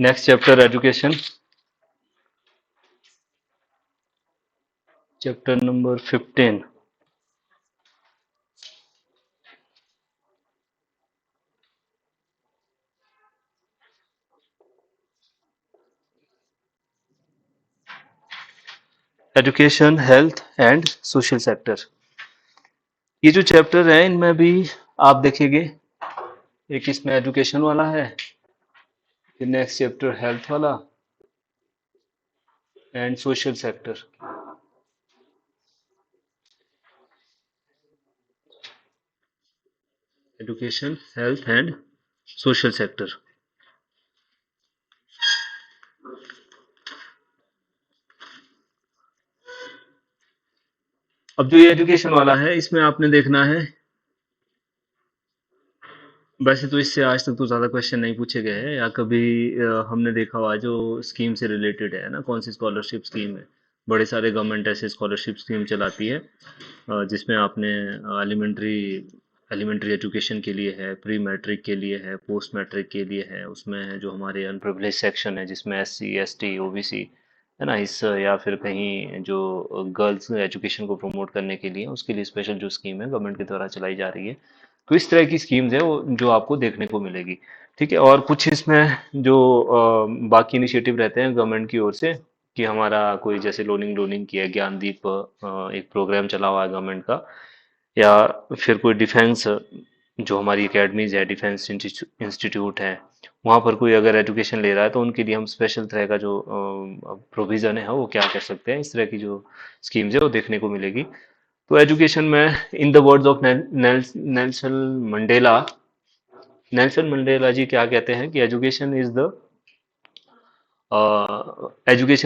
Next chapter education, chapter number 15। Education, health and social sector. ये जो chapter है इनमें भी आप देखेंगे, एक इसमें एजुकेशन वाला है, फिर नेक्स्ट चैप्टर हेल्थ वाला and social sector. Education, health and social sector. अब जो ये एजुकेशन वाला है इसमें आपने देखना है, वैसे तो इससे आज तक तो ज़्यादा क्वेश्चन नहीं पूछे गए हैं, या कभी हमने देखा हुआ है जो स्कीम से रिलेटेड है ना, कौन सी स्कॉलरशिप स्कीम है। बड़े सारे गवर्नमेंट ऐसे स्कॉलरशिप स्कीम चलाती है, जिसमें आपने एलिमेंट्री एलिमेंट्री एजुकेशन के लिए है, प्री मैट्रिक के लिए है, पोस्ट मैट्रिक के लिए है, उसमें जो हमारे अनप्रिविलेज सेक्शन है जिसमें एससी एसटी ओबीसी है ना, इस या फिर कहीं जो गर्ल्स एजुकेशन को प्रमोट करने के लिए उसके लिए स्पेशल जो स्कीम है गवर्नमेंट के द्वारा चलाई जा रही है। तो इस तरह की स्कीम्स है वो जो आपको देखने को मिलेगी। ठीक है, और कुछ इसमें जो बाकी इनिशिएटिव रहते हैं गवर्नमेंट की ओर से, कि हमारा कोई जैसे लोनिंग लोनिंग किया, ज्ञानदीप एक प्रोग्राम चला हुआ है गवर्नमेंट का, या फिर कोई डिफेंस जो हमारी एकेडमीज है, डिफेंस इंस्टीट्यूट है, वहाँ पर कोई अगर एजुकेशन ले रहा है तो उनके लिए हम स्पेशल तरह का जो प्रोविजन है वो क्या कर सकते हैं, इस तरह की जो स्कीम्स है वो देखने को मिलेगी। तो एजुकेशन में in the words of Nelson Mandela, Nelson Mandela ji क्या कहते हैं कि education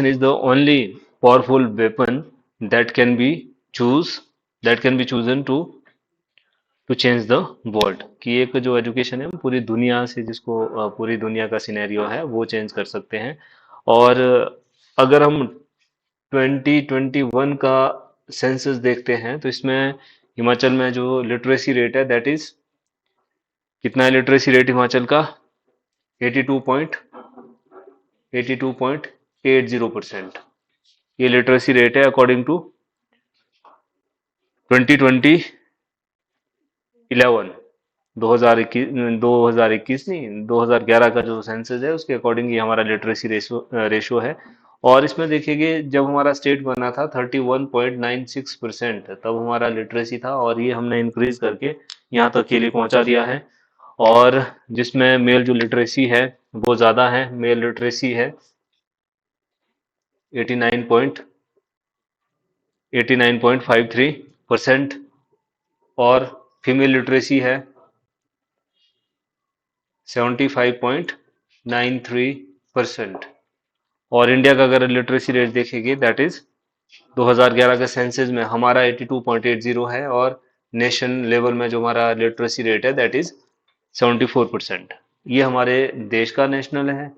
is the only powerful weapon that can be choose that can be chosen to change the world. कि एक जो एजुकेशन है पूरी दुनिया से, जिसको पूरी दुनिया का सिनेरियो है वो चेंज कर सकते हैं। और अगर हम 2021 का सेंसस देखते हैं तो इसमें हिमाचल में जो लिटरेसी रेट है दैट इज, कितना है लिटरेसी रेट हिमाचल का? 82.80%। ये लिटरेसी रेट है अकॉर्डिंग टू 2011, 2021, 2021 नहीं, 2011 का जो सेंसस है उसके अकॉर्डिंग ये हमारा लिटरेसी रेशो है। और इसमें देखिए जब हमारा स्टेट बना था 31.96% तब हमारा लिटरेसी था, और ये हमने इंक्रीज करके यहाँ तक के लिए पहुंचा दिया है। और जिसमें मेल जो लिटरेसी है वो ज़्यादा है, मेल लिटरेसी है 89.53%, और फीमेल लिटरेसी है 75.93%। और इंडिया का अगर लिटरेसी रेट देखेंगे दैट इज 2011 के सेंसस में हमारा 82.80 है, और नेशन लेवल में जो हमारा लिटरेसी रेट है दैट इज 74%। ये हमारे देश का नेशनल है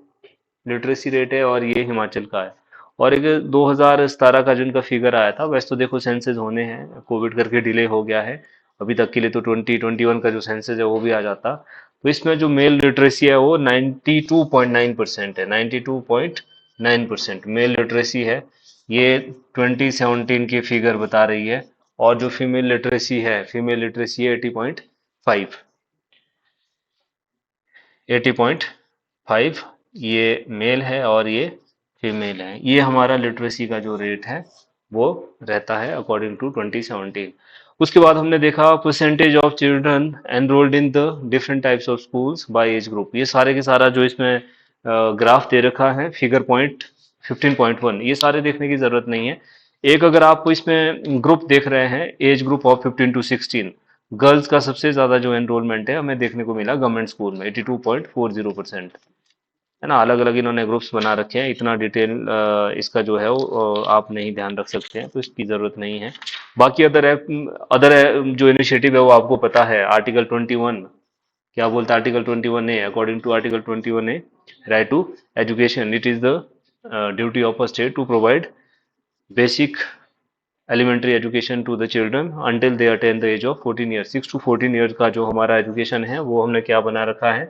लिटरेसी रेट है, और ये हिमाचल का है। और एक 2017 का जिनका फिगर आया था, वैसे तो देखो सेंसस होने हैं, कोविड करके डिले हो गया है अभी तक के लिए, तो 2021 का जो सेंसस है वो भी आ जाता। तो इसमें जो मेल लिटरेसी है वो 92.9% है, 92.9% मेल लिटरेसी है। ये 2017 की फिगर बता रही है। और जो फीमेल लिटरेसी है 80.5, ये मेल है और ये फीमेल है। ये हमारा लिटरेसी का जो रेट है वो रहता है अकॉर्डिंग टू 2017। उसके बाद हमने देखा percentage of children enrolled in the different types of schools by age group. ये सारे के सारा जो इसमें ग्राफ दे रखा है फिगर पॉइंट 15.1, ये सारे देखने की जरूरत नहीं है। एक अगर आप इसमें ग्रुप देख रहे हैं, age group of 15 to 16, girls का सबसे ज्यादा जो एनरोलमेंट है हमें देखने को मिला गवर्नमेंट स्कूल में 82.40%, है ना। अलग अलग इन्होंने ग्रुप्स बना रखे हैं, इतना डिटेल इसका जो है वो आप नहीं ध्यान रख सकते हैं, तो इसकी जरूरत नहीं है। बाकी अदर जो इनिशिएटिव है वो आपको पता है। आर्टिकल 21 क्या बोलता है? Article 21A, according to article 21A, right to education, it is the duty of a state to provide basic elementary education to the children until they attain the age of 14 years. 6 to 14 years का जो हमारा education है वो हमने क्या बना रखा है,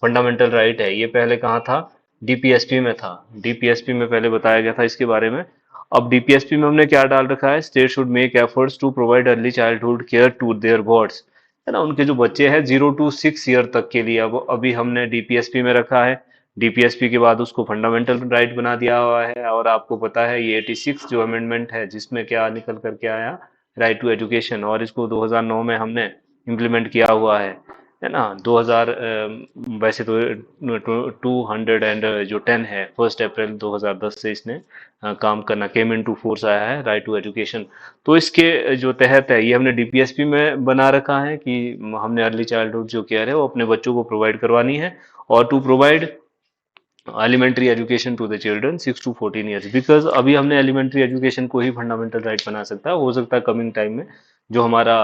फंडामेंटल राइट है। ये पहले कहाँ था? डीपीएसपी में था। डीपीएसपी में पहले बताया गया था इसके बारे में। अब डीपीएसपी में हमने क्या डाल रखा है, state should make efforts to provide early childhood care to their wards, है ना, उनके जो बच्चे हैं 0 to 6 ईयर तक के लिए। अब अभी हमने डीपीएसपी में रखा है। डीपीएसपी के बाद उसको फंडामेंटल राइट बना दिया हुआ है। और आपको पता है ये 86 जो अमेंडमेंट है, जिसमें क्या निकल करके आया, राइट टू एजुकेशन, और इसको 2009 में हमने इम्प्लीमेंट किया हुआ है ना। 2000 वैसे तो 200 एंड जो 10 है, 1 अप्रैल 2010 से इसने काम करना केम इन टू फोर्स आया है, राइट टू एजुकेशन। तो इसके जो तहत है, ये हमने डीपीएसपी में बना रखा है कि हमने अर्ली चाइल्डहुड जो केयर है वो अपने बच्चों को प्रोवाइड करवानी है, और to provide elementary education to the children 6 to 14 years. Because अभी हमने एलिमेंट्री एजुकेशन को ही फंडामेंटल राइट बना सकता है, हो सकता है कमिंग टाइम में जो हमारा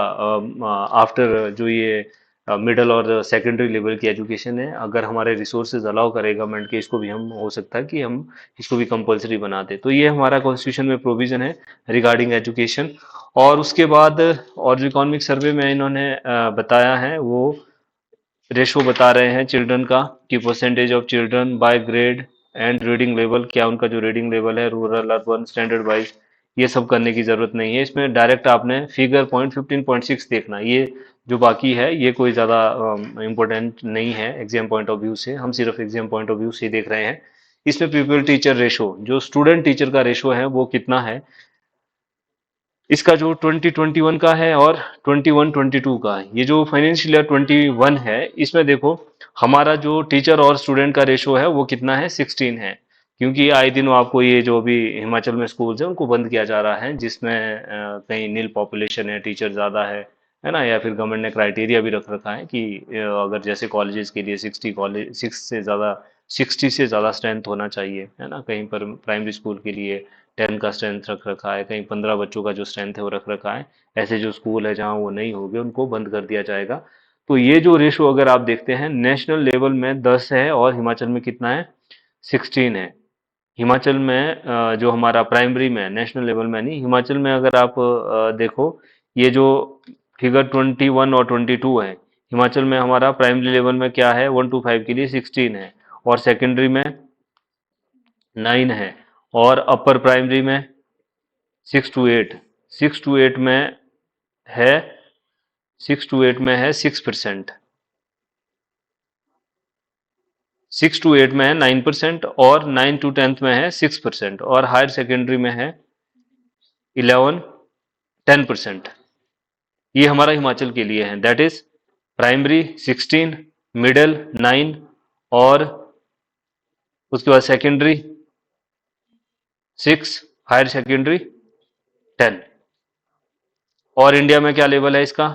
आफ्टर जो ये मिडिल और सेकेंडरी लेवल की एजुकेशन है, अगर हमारे रिसोर्सेज अलाउ करे गवर्नमेंट के, इसको भी हम हो सकता है कि हम इसको भी कंपलसरी बना दें। तो ये हमारा कॉन्स्टिट्यूशन में प्रोविजन है रिगार्डिंग एजुकेशन। और उसके बाद और जो इकोनॉमिक सर्वे में इन्होंने बताया है, वो रेशो बता रहे हैं चिल्ड्रन का, कि percentage of children by grade and reading level, क्या उनका जो रीडिंग लेवल है, रूरल अर्बन स्टैंडर्ड वाइज, ये सब करने की जरूरत नहीं है। इसमें डायरेक्ट आपने फिगर पॉइंट 15.6 देखना। ये जो बाकी है ये कोई ज़्यादा इम्पोर्टेंट नहीं है एग्जाम पॉइंट ऑफ व्यू से, हम सिर्फ एग्जाम पॉइंट ऑफ व्यू से ही देख रहे हैं। इसमें पीपल टीचर रेशो, जो स्टूडेंट टीचर का रेशो है वो कितना है, इसका जो 2021 का है और 21-22 का है, ये जो फाइनेंशियल ईयर 21 है, इसमें देखो हमारा जो टीचर और स्टूडेंट का रेशो है वो कितना है, 16 है। क्योंकि आए दिन आपको ये जो भी हिमाचल में स्कूल्स हैं उनको बंद किया जा रहा है, जिसमें कहीं नील पॉपुलेशन है, टीचर ज़्यादा है ना, या फिर गवर्नमेंट ने क्राइटेरिया भी रख रखा है कि अगर जैसे कॉलेजेस के लिए 60 से ज़्यादा स्ट्रेंथ होना चाहिए, है ना। कहीं पर प्राइमरी स्कूल के लिए 10 का स्ट्रेंथ रख रखा है, कहीं 15 बच्चों का जो स्ट्रेंथ है वो रख रखा है। ऐसे जो स्कूल है जहाँ वो नहीं होंगे उनको बंद कर दिया जाएगा। तो ये जो रेशो अगर आप देखते हैं, नेशनल लेवल में 10 है और हिमाचल में कितना है, 16 है। हिमाचल में जो हमारा प्राइमरी में, नेशनल लेवल में नहीं, हिमाचल में अगर आप देखो, ये जो फिगर 21 और 22 है, हिमाचल में हमारा प्राइमरी लेवल में क्या है, 1 to 5 के लिए 16 है, और सेकेंडरी में 9 है, और अपर प्राइमरी में 6 to 8, 6 to 8 में है, 6 to 8 में है 6%, 6 to 8 में है 9%, और 9 to 10 में है 6%, और हायर सेकेंडरी में है 10%। ये हमारा हिमाचल के लिए है, दैट इज प्राइमरी 16, मिडिल 9, और उसके बाद सेकेंडरी 6, हायर सेकेंडरी 10। और इंडिया में क्या लेवल है इसका,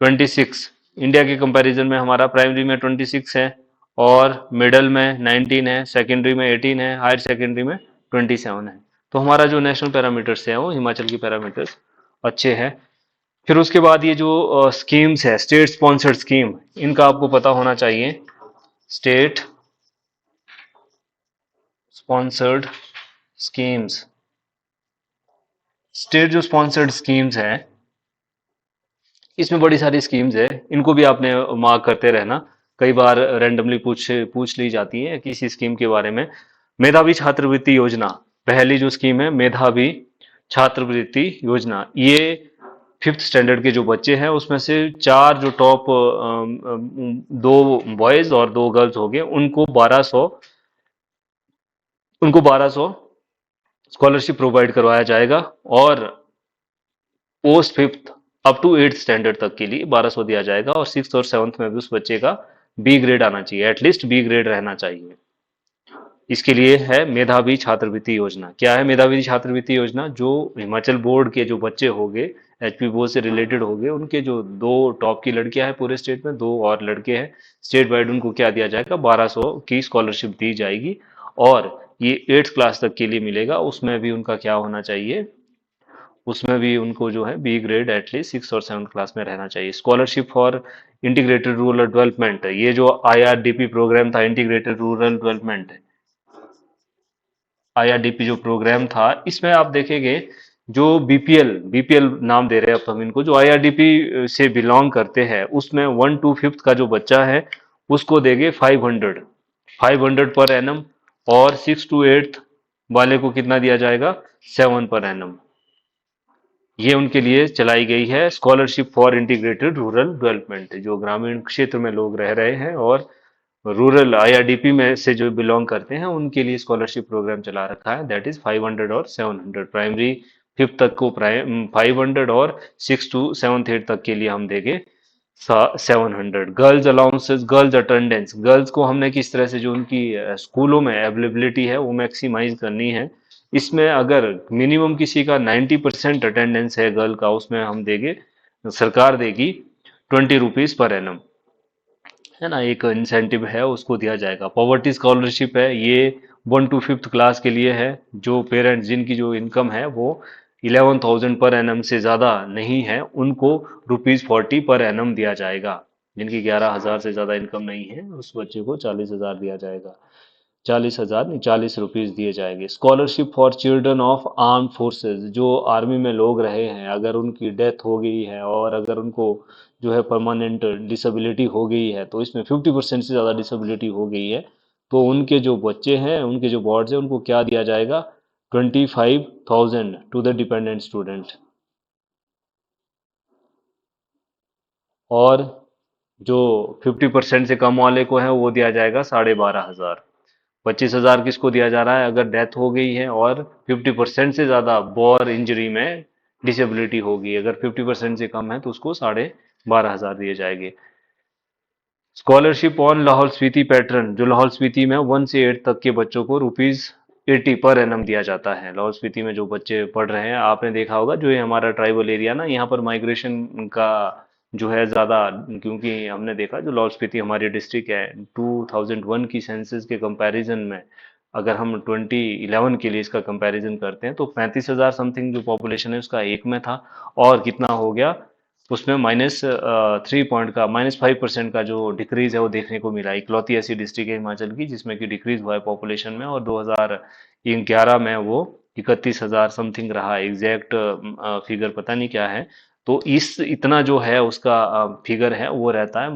26। इंडिया के कंपैरिजन में हमारा प्राइमरी में 26 है, और मिडिल में 19 है, सेकेंडरी में 18 है, हायर सेकेंडरी में 27 है। तो हमारा जो नेशनल पैरामीटर्स है वो हिमाचल की पैरामीटर्स अच्छे हैं। फिर उसके बाद ये जो स्कीम्स है, स्टेट स्पॉन्सर्ड स्कीम, इनका आपको पता होना चाहिए। स्टेट स्पॉन्सर्ड स्कीम्स, स्टेट जो स्पॉन्सर्ड स्कीम्स है, इसमें बड़ी सारी स्कीम्स है, इनको भी आपने मार्क करते रहना। कई बार रैंडमली पूछ ली जाती है किसी स्कीम के बारे में। मेधावी छात्रवृत्ति योजना, पहली जो स्कीम है मेधावी छात्रवृत्ति योजना, ये 5th स्टैंडर्ड के जो बच्चे हैं उसमें से 4 जो टॉप 2 बॉयज और 2 गर्ल्स हो गए, उनको 1200 स्कॉलरशिप प्रोवाइड करवाया जाएगा। और post 5th up to 8th standard तक के लिए 1200 दिया जाएगा, और 6th और 7th में भी उस बच्चे का बी ग्रेड आना चाहिए, एटलीस्ट बी ग्रेड रहना चाहिए। इसके लिए है मेधावी छात्रवृत्ति योजना। क्या है मेधावी छात्रवृत्ति योजना, जो हिमाचल बोर्ड के जो बच्चे होंगे, एचपी बोर्ड से रिलेटेड होंगे, उनके जो 2 टॉप की लड़कियां हैं पूरे स्टेट में, 2 और लड़के हैं स्टेट वाइड, उनको क्या दिया जाएगा, 1200 की स्कॉलरशिप दी जाएगी। और ये 8th क्लास तक के लिए मिलेगा। उसमें भी उनका क्या होना चाहिए, उसमें भी उनको जो है बी ग्रेड एटलीस्ट 6th और 7th क्लास में रहना चाहिए। Scholarship for integrated rural development, ये जो आईआरडीपी प्रोग्राम था, इंटीग्रेटेड रूरल डेवलपमेंट, आईआरडीपी जो प्रोग्राम था, इसमें आप देखेंगे जो बीपीएल नाम दे रहे हैं अब हम इनको, जो आईआरडीपी से बिलोंग करते हैं, उसमें 1 to 5th का जो बच्चा है उसको देंगे 500 500 पर एनम, और 6 to 8 वाले को कितना दिया जाएगा, 7 पर एनम। ये उनके लिए चलाई गई है scholarship for integrated rural development, जो ग्रामीण क्षेत्र में लोग रह रहे हैं और रूरल आईआरडीपी में से जो बिलोंग करते हैं उनके लिए स्कॉलरशिप प्रोग्राम चला रखा है। दैट इज 500 और 700, प्राइमरी फिफ्थ तक को 500, और 6 to 7th 8th तक के लिए हम देंगे 700। Girls allowances, girls attendance, girls को हमने किस तरह से जो उनकी स्कूलों में अवेलेबिलिटी है वो मैक्सिमाइज करनी है। इसमें अगर मिनिमम किसी का 90% अटेंडेंस है गर्ल का, उसमें हम देंगे, सरकार देगी 20 रुपीज पर एनम, है ना, एक इंसेंटिव है उसको दिया जाएगा। पॉवर्टी स्कॉलरशिप है, ये 1 to 5th क्लास के लिए है। जो पेरेंट्स जिनकी जो इनकम है वो 11,000 पर एनम से ज़्यादा नहीं है, उनको ₹40 पर एनम दिया जाएगा। जिनकी 11,000 से ज़्यादा इनकम नहीं है उस बच्चे को 40,000 दिया जाएगा। 40,000 नहीं, 40 रुपीज दिए जाएंगे। Scholarship for children of arm forces, जो आर्मी में लोग रहे हैं, अगर उनकी डेथ हो गई है और अगर उनको जो है परमानेंट डिसेबिलिटी हो गई है, तो इसमें 50% से ज़्यादा डिसेबिलिटी हो गई है, तो उनके जो बच्चे हैं, उनके जो वार्ड्स हैं, उनको क्या दिया जाएगा, 25,000 टू द डिपेंडेंट स्टूडेंट। और जो 50% से कम वाले को है वो दिया जाएगा 12,500। 25,000 किसको दिया जा रहा है, अगर डेथ हो गई है और 50% से ज्यादा वॉर इंजरी में डिसेबिलिटी होगी, अगर 50% से कम है तो उसको 12,500 दिए जाएंगे। Scholarship on Lahaul Spiti pattern, जो लाहौल स्पीति में 1 से 8 तक के बच्चों को ₹80 पर एनम दिया जाता है। लाहौल स्पीति में जो बच्चे पढ़ रहे हैं, आपने देखा होगा जो ये हमारा ट्राइबल एरिया ना, यहाँ पर माइग्रेशन का जो है ज़्यादा, क्योंकि हमने देखा जो लाहौल स्पीति हमारी डिस्ट्रिक्ट है, 2001 की सेंसस के कंपैरिजन में अगर हम 2011 के लिए इसका कंपैरिजन करते हैं तो 35,000 समथिंग जो पॉपुलेशन है उसका एक में था, और कितना हो गया उसमें -3 पॉइंट का, -5% का जो डिक्रीज है वो देखने को मिला। इकलौती ऐसी डिस्ट्रिक्ट है हिमाचल की जिसमें कि डिक्रीज हुआ है पॉपुलेशन में, और 2011 में वो 31,000 समथिंग रहा। एग्जैक्ट फिगर पता नहीं क्या है। तो इस इतना जो है उसका फिगर है वो रहता है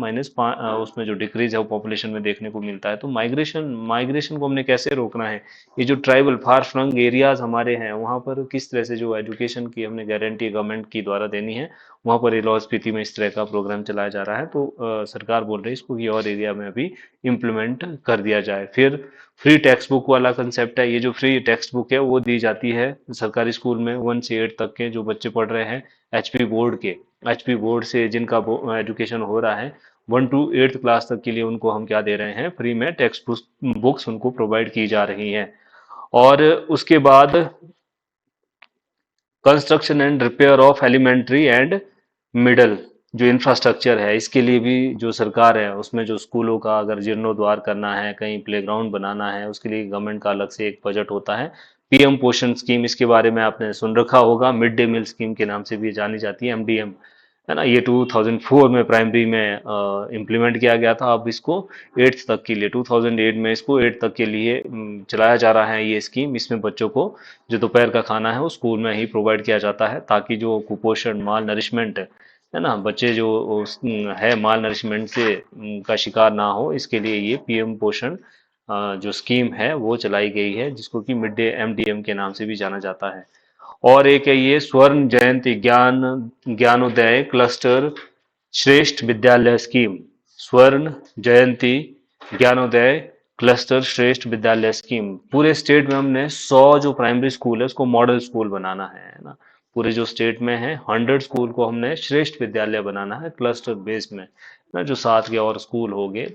उसमें जो डिक्रीज है वो पॉपुलेशन में देखने को मिलता है। तो माइग्रेशन माइग्रेशन को हमने कैसे रोकना है, ये जो ट्राइबल फार फ्लंग एरियाज हमारे हैं वहाँ पर किस तरह से जो एजुकेशन की हमने गारंटी गवर्नमेंट की द्वारा देनी है, वहाँ पर लाहौल स्पीति में इस तरह का प्रोग्राम चलाया जा रहा है। तो सरकार बोल रही है इसको कि और एरिया में भी इम्प्लीमेंट कर दिया जाए। फिर फ्री टेक्स्ट बुक वाला कंसेप्ट है। ये जो फ्री टेक्स्ट बुक है वो दी जाती है सरकारी स्कूल में 1 से 8 तक के जो बच्चे पढ़ रहे हैं, एचपी बोर्ड के, एचपी बोर्ड से जिनका एजुकेशन हो रहा है 1 to 8th क्लास तक के लिए, उनको हम क्या दे रहे हैं, फ्री में टेक्स्ट बुक्स उनको प्रोवाइड की जा रही हैं। और उसके बाद construction and repair of elementary and middle जो इंफ्रास्ट्रक्चर है, इसके लिए भी जो सरकार है उसमें जो स्कूलों का अगर जीर्णोद्वार करना है, कहीं प्लेग्राउंड बनाना है, उसके लिए गवर्नमेंट का अलग से एक बजट होता है। पीएम पोषण स्कीम, इसके बारे में आपने सुन रखा होगा, मिड डे मील स्कीम के नाम से भी जानी जाती है, एमडीएम, है ना। ये 2004 में प्राइमरी में इम्प्लीमेंट किया गया था। अब इसको 8th तक के लिए, 2008 में इसको 8th तक के लिए चलाया जा रहा है ये स्कीम। इसमें बच्चों को जो दोपहर का खाना है वो स्कूल में ही प्रोवाइड किया जाता है, ताकि जो कुपोषण, माल नरिशमेंट है ना, बच्चे जो है माल नरिशमेंट से का शिकार ना हो, इसके लिए ये पीएम पोषण जो स्कीम है वो चलाई गई है, जिसको कि मिड डे एमडीएम के नाम से भी जाना जाता है। और एक है ये स्वर्ण जयंती ज्ञानोदय क्लस्टर श्रेष्ठ विद्यालय स्कीम। स्वर्ण जयंती ज्ञानोदय क्लस्टर श्रेष्ठ विद्यालय स्कीम, पूरे स्टेट में हमने 100 जो प्राइमरी स्कूल है उसको मॉडल स्कूल बनाना है ना। पूरे जो स्टेट में है 100 स्कूल को हमने श्रेष्ठ विद्यालय बनाना है क्लस्टर बेस में ना। जो 7 के और स्कूल हो गए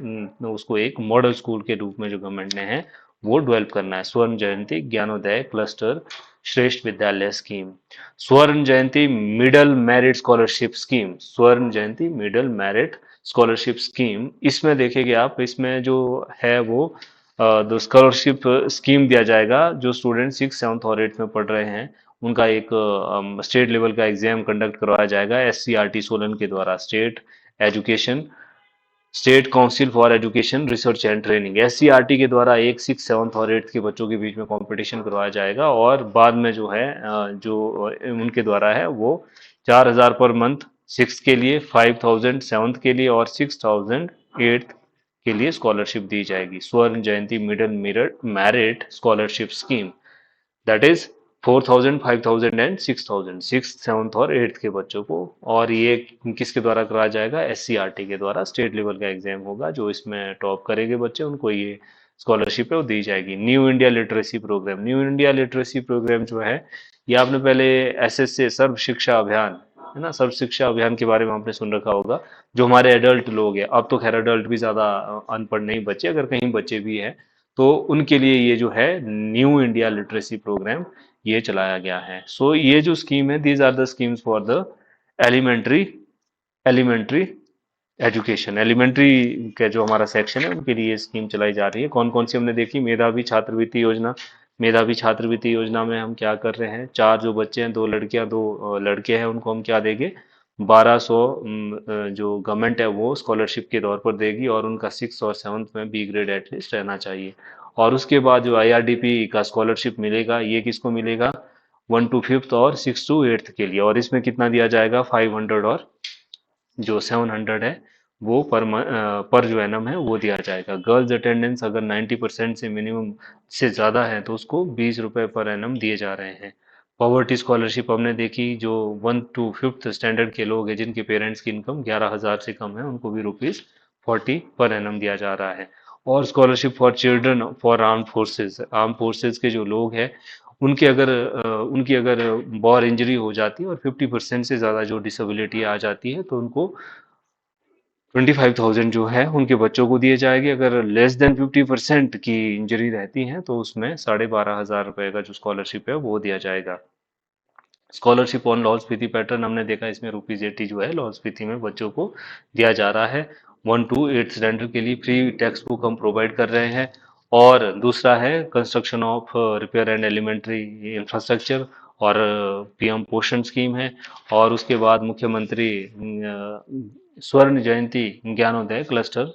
उसको एक मॉडल स्कूल के रूप में जो गवर्नमेंट ने है वो डेवलप करना है। स्वर्ण जयंती ज्ञानोदय क्लस्टर श्रेष्ठ विद्यालय स्कीम। स्वर्ण जयंती मिडल मेरिट स्कॉलरशिप स्कीम, स्वर्ण जयंती मिडल मेरिट स्कॉलरशिप स्कीम, इसमें देखेंगे आप, इसमें जो है वो दो स्कॉलरशिप स्कीम दिया जाएगा। जो स्टूडेंट 6, 7 और 8 में पढ़ रहे हैं उनका एक स्टेट लेवल का एग्जाम कंडक्ट करवाया जाएगा एससीईआरटी सोलन के द्वारा, state council for education research and training, SCERT के द्वारा एक 6, 7 और 8 के बच्चों के बीच में कंपटीशन करवाया जाएगा। और बाद में जो है जो उनके द्वारा है वो 4,000 पर मंथ 6 के लिए, 5,000 7th के लिए और 6,000 8th के लिए स्कॉलरशिप दी जाएगी। Swarna Jayanti middle merit scholarship scheme, that is 4,000, 5,000 and 6,000, six, seventh और एट्थ के बच्चों को। और ये किसके द्वारा कराया जाएगा? SCRT के द्वारा। स्टेट लेवल का एग्जाम होगा, जो इसमें टॉप करेंगे बच्चे उनको ये स्कॉलरशिप है वो दी जाएगी। New India literacy programme, new India literacy programme जो है ये आपने पहले SSA सर्व शिक्षा अभियान, है ना, सर्व शिक्षा अभियान के बारे में आपने सुन रखा होगा। जो हमारे एडल्ट लोग हैं, अब तो खैर एडल्ट भी ज्यादा अनपढ़ नहीं बचे, अगर कहीं बच्चे भी हैं तो उनके लिए ये जो है न्यू इंडिया लिटरेसी प्रोग्राम ये चलाया गया है। सो ये जो स्कीम है, these are the schemes for the elementary elementary education. Elementary का जो हमारा सेक्शन है उनके लिए ये स्कीम चलाई जा रही है। कौन कौन सी हमने देखी? मेधावी छात्रवृत्ति योजना। मेधावी छात्रवृत्ति योजना में हम क्या कर रहे हैं? चार जो बच्चे हैं, दो लड़कियां दो लड़के हैं, उनको हम क्या देंगे? 1200 जो गवर्नमेंट है वो स्कॉलरशिप के तौर पर देगी, और उनका सिक्स और सेवन्थ में बी ग्रेड एटलीस्ट रहना चाहिए। और उसके बाद जो IRDP का स्कॉलरशिप मिलेगा, ये किसको मिलेगा? 1 to 5th और 6 to 8th के लिए। और इसमें कितना दिया जाएगा? 500 और जो 700 है वो पर जो एनम है वो दिया जाएगा। गर्ल्स अटेंडेंस अगर 90% से मिनिमम से ज़्यादा है तो उसको 20 रुपये पर एनम दिए जा रहे हैं। पॉवर्टी स्कॉलरशिप हमने देखी, जो 1 to 5th स्टैंडर्ड के लोग हैं जिनके पेरेंट्स की इनकम 11,000 से कम है, उनको भी ₹40 पर एनम दिया जा रहा है। और scholarship for children for arm forces, arm forces के जो लोग हैं उनकी अगर वॉर इंजरी हो जाती है और 50% से ज़्यादा जो डिसेबिलिटी आ जाती है तो उनको 25,000 जो है उनके बच्चों को दिए जाएंगे। अगर लेस देन 50% की इंजरी रहती है तो उसमें 12,500 रुपए का जो स्कॉलरशिप है वो दिया जाएगा। Scholarship on Lahaul Spiti pattern हमने देखा, इसमें ₹80 जो है लाहौल स्पीति में बच्चों को दिया जा रहा है। 1 to 8th स्टैंडर्ड के लिए फ्री टेक्स्ट बुक हम प्रोवाइड कर रहे हैं। और दूसरा है construction of repair and elementary infrastructure, और PM पोषण स्कीम है। और उसके बाद मुख्यमंत्री स्वर्ण जयंती ज्ञानोदय क्लस्टर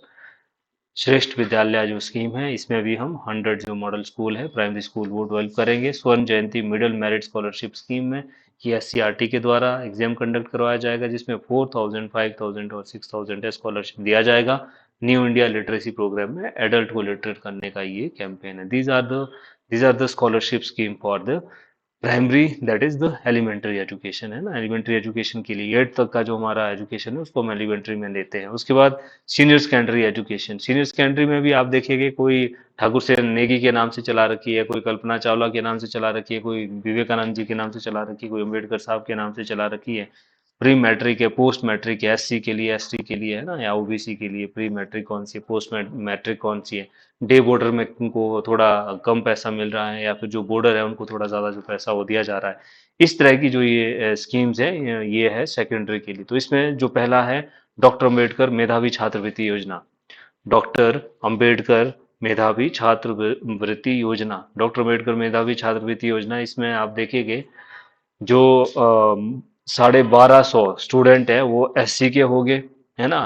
श्रेष्ठ विद्यालय जो स्कीम है, इसमें भी हम 100 जो मॉडल स्कूल है प्राइमरी स्कूल वो डेवलप करेंगे। स्वर्ण Jayanti middle merit scholarship scheme में ये SCRT के द्वारा एग्जाम कंडक्ट करवाया जाएगा, जिसमें 4,000, 5,000 और 6,000 स्कॉलरशिप दिया जाएगा। न्यू इंडिया लिटरेसी प्रोग्राम में एडल्ट को लिटरेट करने का ये कैंपेन है। These are the scholarship scheme for the primary, that is the elementary education, है ना। एलिमेंट्री एजुकेशन के लिए 8th तक का जो हमारा एजुकेशन है उसको हम एलिमेंट्री में लेते हैं। उसके बाद senior secondary education, senior secondary में भी आप देखेंगे कोई ठाकुर सेन नेगी के नाम से चला रखी है, कोई कल्पना चावला के नाम से चला रखी है, कोई विवेकानंद जी के नाम से चला रखी है, कोई अम्बेडकर साहब के नाम से चला रखी है। प्री मैट्रिक है, पोस्ट मैट्रिक है, SC के लिए, ST के लिए, है ना, या OBC के लिए प्री मैट्रिक कौन सी है, पोस्ट मैट्रिक कौन सी है। डे बॉर्डर में उनको थोड़ा कम पैसा मिल रहा है, या फिर जो बॉर्डर है उनको थोड़ा ज़्यादा जो पैसा वो दिया जा रहा है। इस तरह की जो ये स्कीम्स है ये है सेकेंडरी के लिए। तो इसमें जो पहला है डॉक्टर अम्बेडकर मेधावी छात्रवृत्ति योजना। डॉक्टर अंबेडकर मेधावी छात्रवृत्ति योजना, डॉक्टर अंबेडकर मेधावी छात्रवृत्ति योजना, इसमें आप देखेंगे जो 1250 स्टूडेंट है वो SC के हो गए, है ना।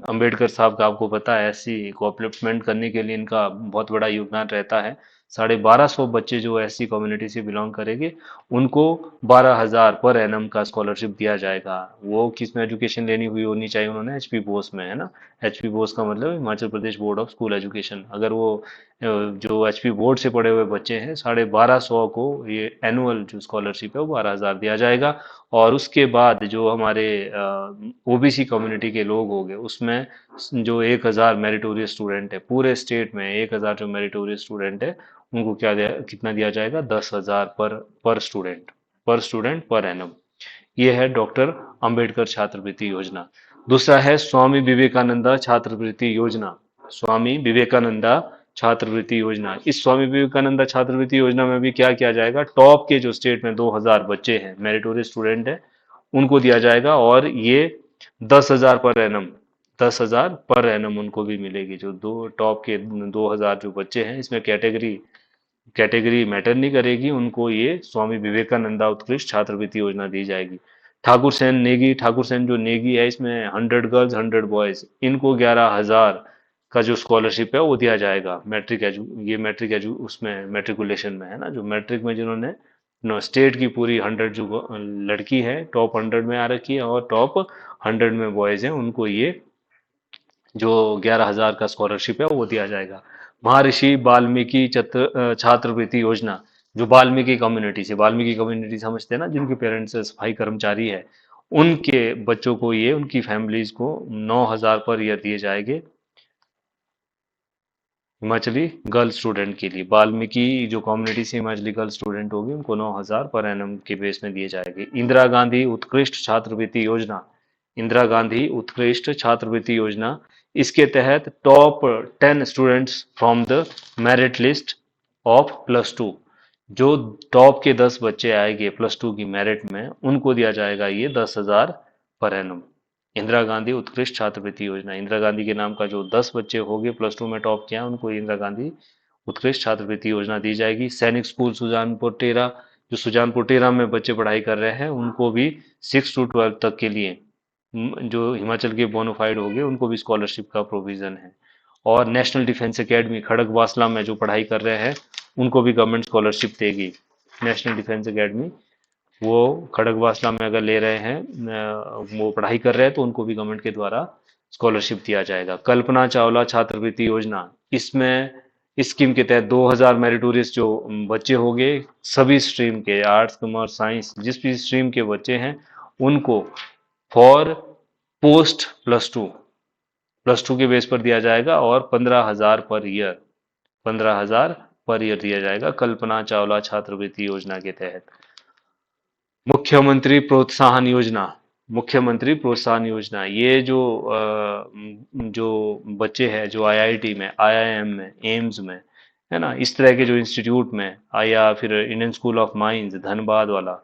अंबेडकर साहब का आपको पता है SC को अपलिफ्टमेंट करने के लिए इनका बहुत बड़ा योगदान रहता है। 1250 बच्चे जो SC कम्युनिटी से बिलोंग करेंगे उनको 12,000 पर एनम का स्कॉलरशिप दिया जाएगा। वो किस में एजुकेशन लेनी हुई होनी चाहिए? उन्होंने HP बोस में, है ना। HP बोस का मतलब Himachal Pradesh board of school education. अगर वो जो HP बोर्ड से पढ़े हुए बच्चे हैं, 1250 को ये एनुअल जो स्कॉलरशिप है वो 12,000 दिया जाएगा। और उसके बाद जो हमारे OBC कम्युनिटी के लोग हो गए, उसमें जो 1,000 मेरिटोरियस स्टूडेंट है पूरे स्टेट में, 1,000 जो मेरिटोरियस स्टूडेंट है उनको कितना दिया जाएगा? 10,000 पर स्टूडेंट पर एनम। ये है डॉक्टर अंबेडकर छात्रवृत्ति योजना। दूसरा है स्वामी विवेकानंदा छात्रवृत्ति योजना। स्वामी विवेकानंदा छात्रवृत्ति योजना, इस स्वामी विवेकानंदा छात्रवृत्ति योजना में भी क्या किया जाएगा? टॉप के जो स्टेट में 2,000 बच्चे हैं, मेरिटोरियस स्टूडेंट है, उनको दिया जाएगा। और ये 10,000 पर एनम, 10,000 पर एनम उनको भी मिलेगी। जो दो टॉप के 2,000 जो बच्चे हैं, इसमें कैटेगरी कैटेगरी मैटर नहीं करेगी, उनको ये स्वामी विवेकानंदा उत्कृष्ट छात्रवृत्ति योजना दी जाएगी। ठाकुर सेन जो नेगी है, इसमें 100 गर्ल्स 100 बॉयज, इनको 11,000 का जो स्कॉलरशिप है वो दिया जाएगा। मैट्रिक एजू उसमें मेट्रिकुलेशन में, है ना, जो मैट्रिक में जिन्होंने स्टेट की पूरी 100 जो लड़की है टॉप 100 में आ रखी है और टॉप 100 में बॉयज हैं, उनको ये जो 11,000 का स्कॉलरशिप है वो दिया जाएगा। महर्षि वाल्मीकि छात्रवृत्ति योजना, जो वाल्मीकि कम्युनिटी समझते हैं ना, जिनके पेरेंट्स सफाई कर्मचारी है, उनके बच्चों को, ये उनकी फैमिलीज को 9,000 पर ईयर दिए जाएंगे, हिमाचली गर्ल स्टूडेंट के लिए। वाल्मीकि जो कम्युनिटी से हिमाचली गर्ल स्टूडेंट होगी उनको 9,000 पर एनम के बेस में दिए जाएंगे। इंदिरा गांधी उत्कृष्ट छात्रवृत्ति योजना, इंदिरा गांधी उत्कृष्ट छात्रवृत्ति योजना, इसके तहत top 10 students from the merit list of +2, जो टॉप के 10 बच्चे आएंगे +2 की मेरिट में, उनको दिया जाएगा ये 10,000 पर एनम। इंदिरा गांधी उत्कृष्ट छात्रवृत्ति योजना, इंदिरा गांधी के नाम का जो 10 बच्चे होंगे +2 में टॉप किया उनको इंदिरा गांधी उत्कृष्ट छात्रवृत्ति योजना दी जाएगी। सैनिक स्कूल सुजानपुर टेरा, जो सुजानपुर टेरा में बच्चे पढ़ाई कर रहे हैं उनको भी 6 to 12 तक के लिए, जो हिमाचल के बोनाफाइड होंगे उनको भी स्कॉलरशिप का प्रोविजन है। और नेशनल डिफेंस एकेडमी खड़गवासला में जो पढ़ाई कर रहे हैं उनको भी गवर्नमेंट स्कॉलरशिप देगी। नेशनल डिफेंस एकेडमी, वो खड़गवासला में अगर ले रहे हैं, वो पढ़ाई कर रहे हैं, तो उनको भी गवर्नमेंट के द्वारा स्कॉलरशिप दिया जाएगा। कल्पना चावला छात्रवृत्ति योजना, इसमें इस स्कीम के तहत 2,000 मेरिटोरियस जो बच्चे होंगे, सभी स्ट्रीम के, आर्ट्स कॉमर्स साइंस जिस भी स्ट्रीम के बच्चे हैं, उनको फॉर पोस्ट +2 के बेस पर दिया जाएगा, और 15,000 पर ईयर दिया जाएगा कल्पना चावला छात्रवृत्ति योजना के तहत। मुख्यमंत्री प्रोत्साहन योजना, मुख्यमंत्री प्रोत्साहन योजना, ये जो बच्चे हैं जो आईआईटी में, आईआईएम में, एम्स में, है ना, इस तरह के जो इंस्टीट्यूट में, या फिर Indian school of mines Dhanbad वाला,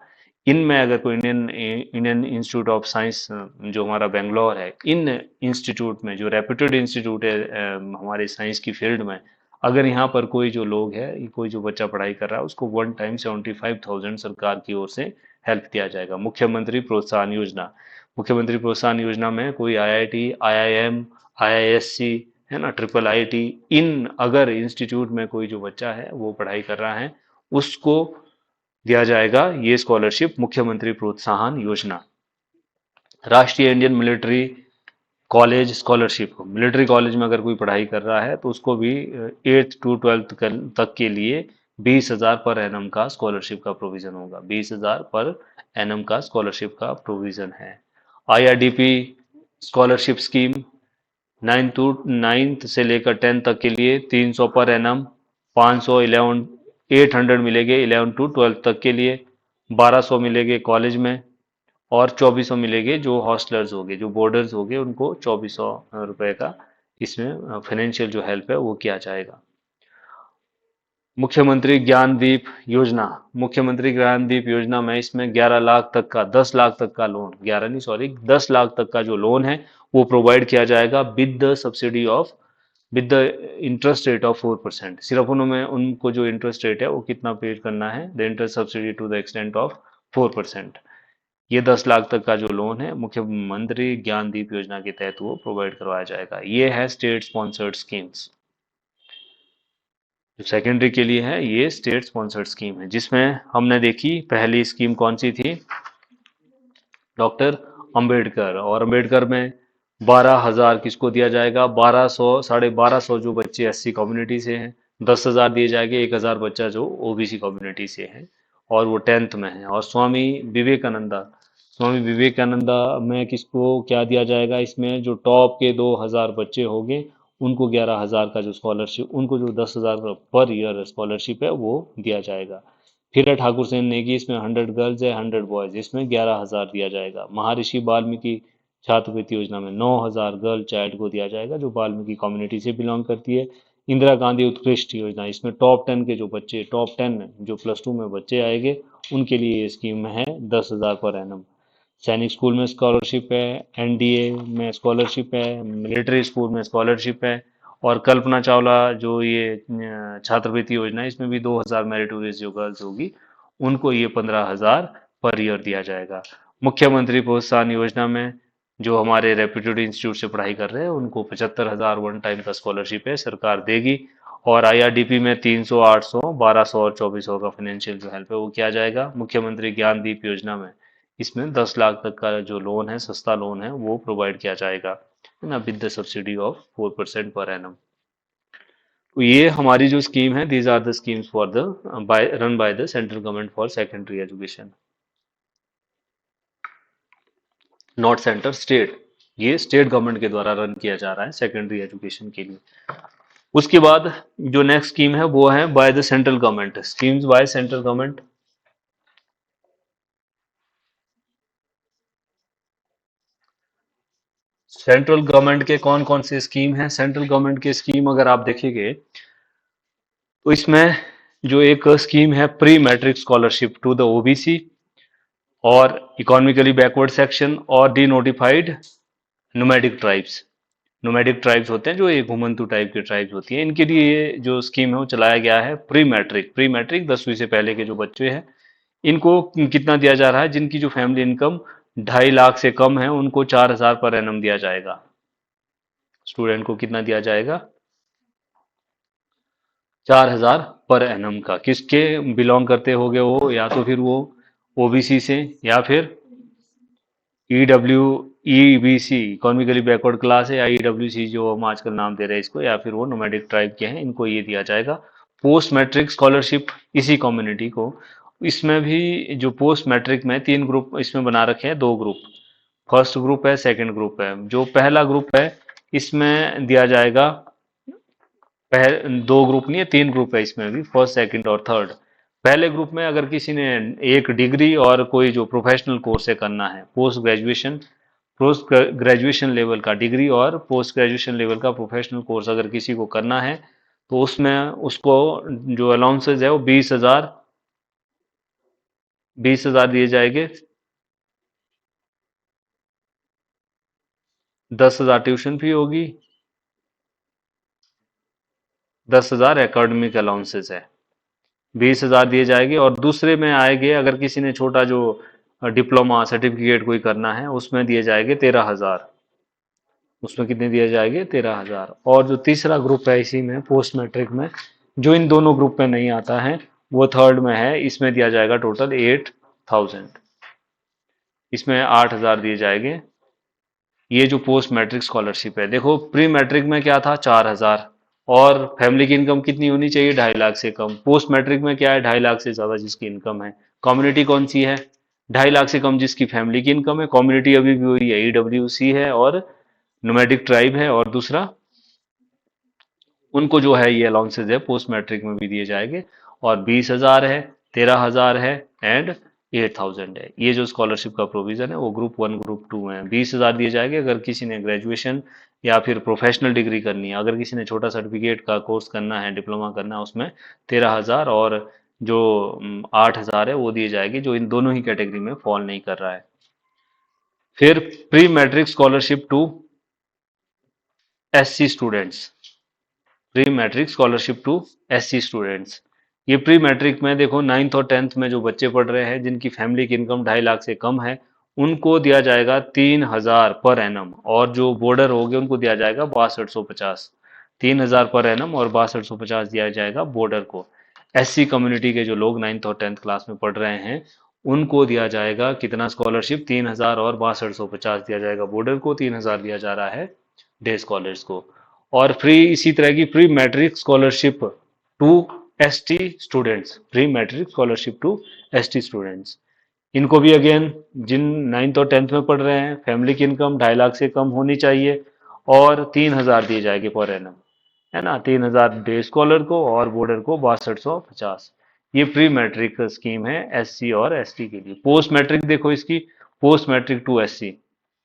इनमें अगर कोई इंडियन इंस्टीट्यूट ऑफ साइंस जो हमारा बेंगलोर है, इन इंस्टीट्यूट में, जो रेप्यूटेड इंस्टीट्यूट है हमारे साइंस की फील्ड में, अगर यहाँ पर कोई जो लोग है, कोई जो बच्चा पढ़ाई कर रहा है, उसको वन टाइम 75,000 सरकार की ओर से हेल्प दिया जाएगा। मुख्यमंत्री प्रोत्साहन योजना, मुख्यमंत्री प्रोत्साहन योजना में कोई आईआईटी, आईआईएम, आईआईएससी, है ना, ट्रिपल आईटी, इन अगर इंस्टीट्यूट में कोई जो बच्चा है वो पढ़ाई कर रहा है, उसको दिया जाएगा ये स्कॉलरशिप, मुख्यमंत्री प्रोत्साहन योजना। राष्ट्रीय Indian military college scholarship, military college में अगर कोई पढ़ाई कर रहा है तो उसको भी 8th to 12th तक के लिए 20,000 पर एनम का स्कॉलरशिप का प्रोविजन होगा। 20,000 पर एनम का स्कॉलरशिप का प्रोविजन है। आईआरडीपी स्कॉलरशिप स्कीम, 9th से लेकर 10th तक के लिए 300 पर एनम, 500 11 800 मिलेंगे 11 to 12 तक के लिए, 1200 मिलेंगे कॉलेज में, और 2400 मिलेंगे जो हॉस्टलर्स होंगे, जो बोर्डर्स होंगे, उनको 2400 रुपए का इसमें फाइनेंशियल जो हेल्प है वो किया जाएगा। मुख्यमंत्री ज्ञानदीप योजना, मुख्यमंत्री ज्ञानदीप योजना में इसमें 11 लाख तक का, 10 लाख तक का लोन, 11 नहीं सॉरी 10 लाख तक का जो लोन है वो प्रोवाइड किया जाएगा with the subsidy of, with the interest rate of 4%। सिर्फ उन्होंने, उनको जो इंटरेस्ट रेट है वो कितना पे करना है, the interest subsidy to the extent of 4%। ये 10 लाख तक का जो लोन है मुख्यमंत्री ज्ञानदीप योजना के तहत वो प्रोवाइड करवाया जाएगा। ये है स्टेट स्पॉन्सर्ड स्कीम्स। जो सेकेंडरी के लिए है ये स्टेट स्पॉन्सर्ड स्कीम है, जिसमें हमने देखी पहली स्कीम कौन सी थी, डॉक्टर अंबेडकर। और अंबेडकर में 12,000 किसको दिया जाएगा, 1200, 1250 जो बच्चे एससी कम्युनिटी से हैं, 10,000 दिए जाएंगे, 1,000 बच्चा जो ओबीसी कम्युनिटी से है और वो 10th में है। और विवेकानंदा स्वामी विवेकानंदा में किसको क्या दिया जाएगा, इसमें जो टॉप के 2,000 बच्चे होंगे उनको 11,000 का जो स्कॉलरशिप, उनको जो 10,000 पर ईयर स्कॉलरशिप है वो दिया जाएगा। फिर ठाकुर सेन नेगी, इसमें 100 गर्ल्स है 100 बॉयज, इसमें 11,000 दिया जाएगा। महर्षि वाल्मीकि छात्रवृत्ति योजना में 9,000 गर्ल चाइल्ड को दिया जाएगा जो वाल्मीकि कम्युनिटी से बिलोंग करती है। इंदिरा गांधी उत्कृष्ट योजना, इसमें टॉप 10 के जो बच्चे, टॉप 10 जो +2 में बच्चे आएंगे उनके लिए ये स्कीम है 10,000 पर एनम। सैनिक स्कूल में स्कॉलरशिप है, एनडीए में स्कॉलरशिप है, मिलिट्री स्कूल में स्कॉलरशिप है। और कल्पना चावला जो ये छात्रवृत्ति योजना है, इसमें भी 2,000 मेरिटोरियस जो गर्ल्स होगी उनको ये 15,000 पर ईयर दिया जाएगा। मुख्यमंत्री प्रोत्साहन योजना में जो हमारे रेप्यूटेड इंस्टीट्यूट से पढ़ाई कर रहे हैं उनको 75,000 वन टाइम का स्कॉलरशिप है, सरकार देगी। और आईआरडीपी में 300, 800, 1200 और 2400 का फाइनेंशियल जो हेल्प है वो किया जाएगा। मुख्यमंत्री ज्ञानदीप योजना में इसमें 10 लाख तक का जो लोन है, सस्ता लोन है, वो प्रोवाइड किया जाएगा। है ना, with the subsidy of 4% per annum. तो ये हमारी जो स्कीम है, these are the schemes for the by run by the central government for secondary education, not centre, state. ये स्टेट गवर्नमेंट के द्वारा रन किया जा रहा है सेकेंडरी एजुकेशन के लिए। उसके बाद जो नेक्स्ट स्कीम है वो है bye the central government, schemes by central government. Central government के कौन कौन से स्कीम है? सेंट्रल गवर्नमेंट के स्कीम अगर आप देखेंगे तो इसमें जो एक स्कीम है pre matric scholarship to the OBC और इकोनॉमिकली बैकवर्ड सेक्शन और denotified nomadic tribes. Nomadic tribes होते हैं जो एक घुमंतु टाइप के ट्राइब्स होती हैं, इनके लिए ये जो स्कीम है वो चलाया गया है। प्री मैट्रिक, प्री मैट्रिक 10वीं से पहले के जो बच्चे हैं इनको कितना दिया जा रहा है? जिनकी जो फैमिली इनकम 2.5 लाख से कम है उनको 4,000 पर एनम दिया जाएगा। स्टूडेंट को कितना दिया जाएगा? 4,000 पर एनम का। किसके बिलोंग करते होंगे वो? या तो फिर वो ओबीसी से, या फिर EW EBC economically backward class है, या ईडब्ल्यूसी जो हम आजकल नाम दे रहे हैं इसको, या फिर वो नोमैडिक ट्राइब के हैं, इनको ये दिया जाएगा। पोस्ट मैट्रिक स्कॉलरशिप इसी कम्युनिटी को। इसमें भी जो पोस्ट मैट्रिक में 3 ग्रुप इसमें बना रखे हैं, 2 ग्रुप। फर्स्ट ग्रुप है, सेकंड ग्रुप है। जो पहला ग्रुप है इसमें दिया जाएगा, 2 ग्रुप नहीं है, 3 ग्रुप है इसमें भी, फर्स्ट सेकंड और थर्ड। पहले ग्रुप में अगर किसी ने एक डिग्री और कोई जो प्रोफेशनल कोर्स है करना है, पोस्ट ग्रेजुएशन लेवल का डिग्री और पोस्ट ग्रेजुएशन लेवल का प्रोफेशनल कोर्स अगर किसी को करना है तो उसमें उसको जो अलाउंसेज है वो 20,000 दिए जाएंगे। 10,000 ट्यूशन फी होगी, 10,000 एकेडमिक अलाउंसेज है, 20,000 दिए जाएंगे। और दूसरे में आएंगे अगर किसी ने छोटा जो डिप्लोमा सर्टिफिकेट कोई करना है उसमें दिए जाएंगे 13,000। उसमें कितने दिए जाएंगे? 13,000। और जो तीसरा ग्रुप है इसी में पोस्ट मैट्रिक में, जो इन दोनों ग्रुप में नहीं आता है, वो थर्ड में है, इसमें दिया जाएगा टोटल 8,000। इसमें 8,000 दिए जाएंगे। ये जो पोस्ट मैट्रिक स्कॉलरशिप है, देखो प्री मैट्रिक में क्या था? 4,000। और फैमिली की इनकम कितनी होनी चाहिए? 2.5 लाख से कम। पोस्ट मैट्रिक में क्या है? 2.5 लाख से ज्यादा जिसकी इनकम है। कम्युनिटी कौन सी है? 2.5 लाख से कम जिसकी फैमिली की इनकम है। कम्युनिटी अभी भी वही है, ईडब्ल्यूसी है और नोमैडिक ट्राइब है। और दूसरा उनको जो है ये अलाउंसेज है पोस्ट मैट्रिक में भी दिए जाएंगे। और 20,000 है, 13,000 है एंड 8,000 है। ये जो स्कॉलरशिप का प्रोविजन है वो ग्रुप 1 ग्रुप 2 में है। 20,000 दिए जाएंगे अगर किसी ने ग्रेजुएशन या फिर प्रोफेशनल डिग्री करनी है। अगर किसी ने छोटा सर्टिफिकेट का कोर्स करना है, डिप्लोमा करना है, उसमें 13,000। और जो 8,000 है वो दिए जाएंगे जो इन दोनों ही कैटेगरी में फॉल नहीं कर रहा है। फिर pre matric scholarship to SC students, pre matric scholarship to SC students. ये प्री मैट्रिक में देखो 9th और 10th में जो बच्चे पढ़ रहे हैं जिनकी फैमिली की इनकम 2.5 लाख से कम है उनको दिया जाएगा 3,000 पर एनम। और जो बॉर्डर हो गए उनको दिया जाएगा 6250। 3,000 पर एनम और 6250 दिया जाएगा बॉर्डर को। एससी कम्युनिटी के जो लोग 9th और 10th क्लास में पढ़ रहे हैं उनको दिया जाएगा कितना स्कॉलरशिप? 3,000 और 6250 दिया जाएगा बॉर्डर को, 3,000 दिया जा रहा है डे स्कॉलर्स को। और फ्री इसी तरह की pre matric scholarship to ST students, pre matric scholarship to ST students. इनको भी अगेन जिन 9th और 10th में पढ़ रहे हैं फैमिली की इनकम 2.5 लाख से कम होनी चाहिए और 3,000 दिए जाएंगे पर एनम, है ना। 3,000 डे स्कॉलर को और बॉर्डर को 6250। ये प्री मैट्रिक स्कीम है एससी और एसटी के लिए। पोस्ट मैट्रिक देखो इसकी, post matric to SC.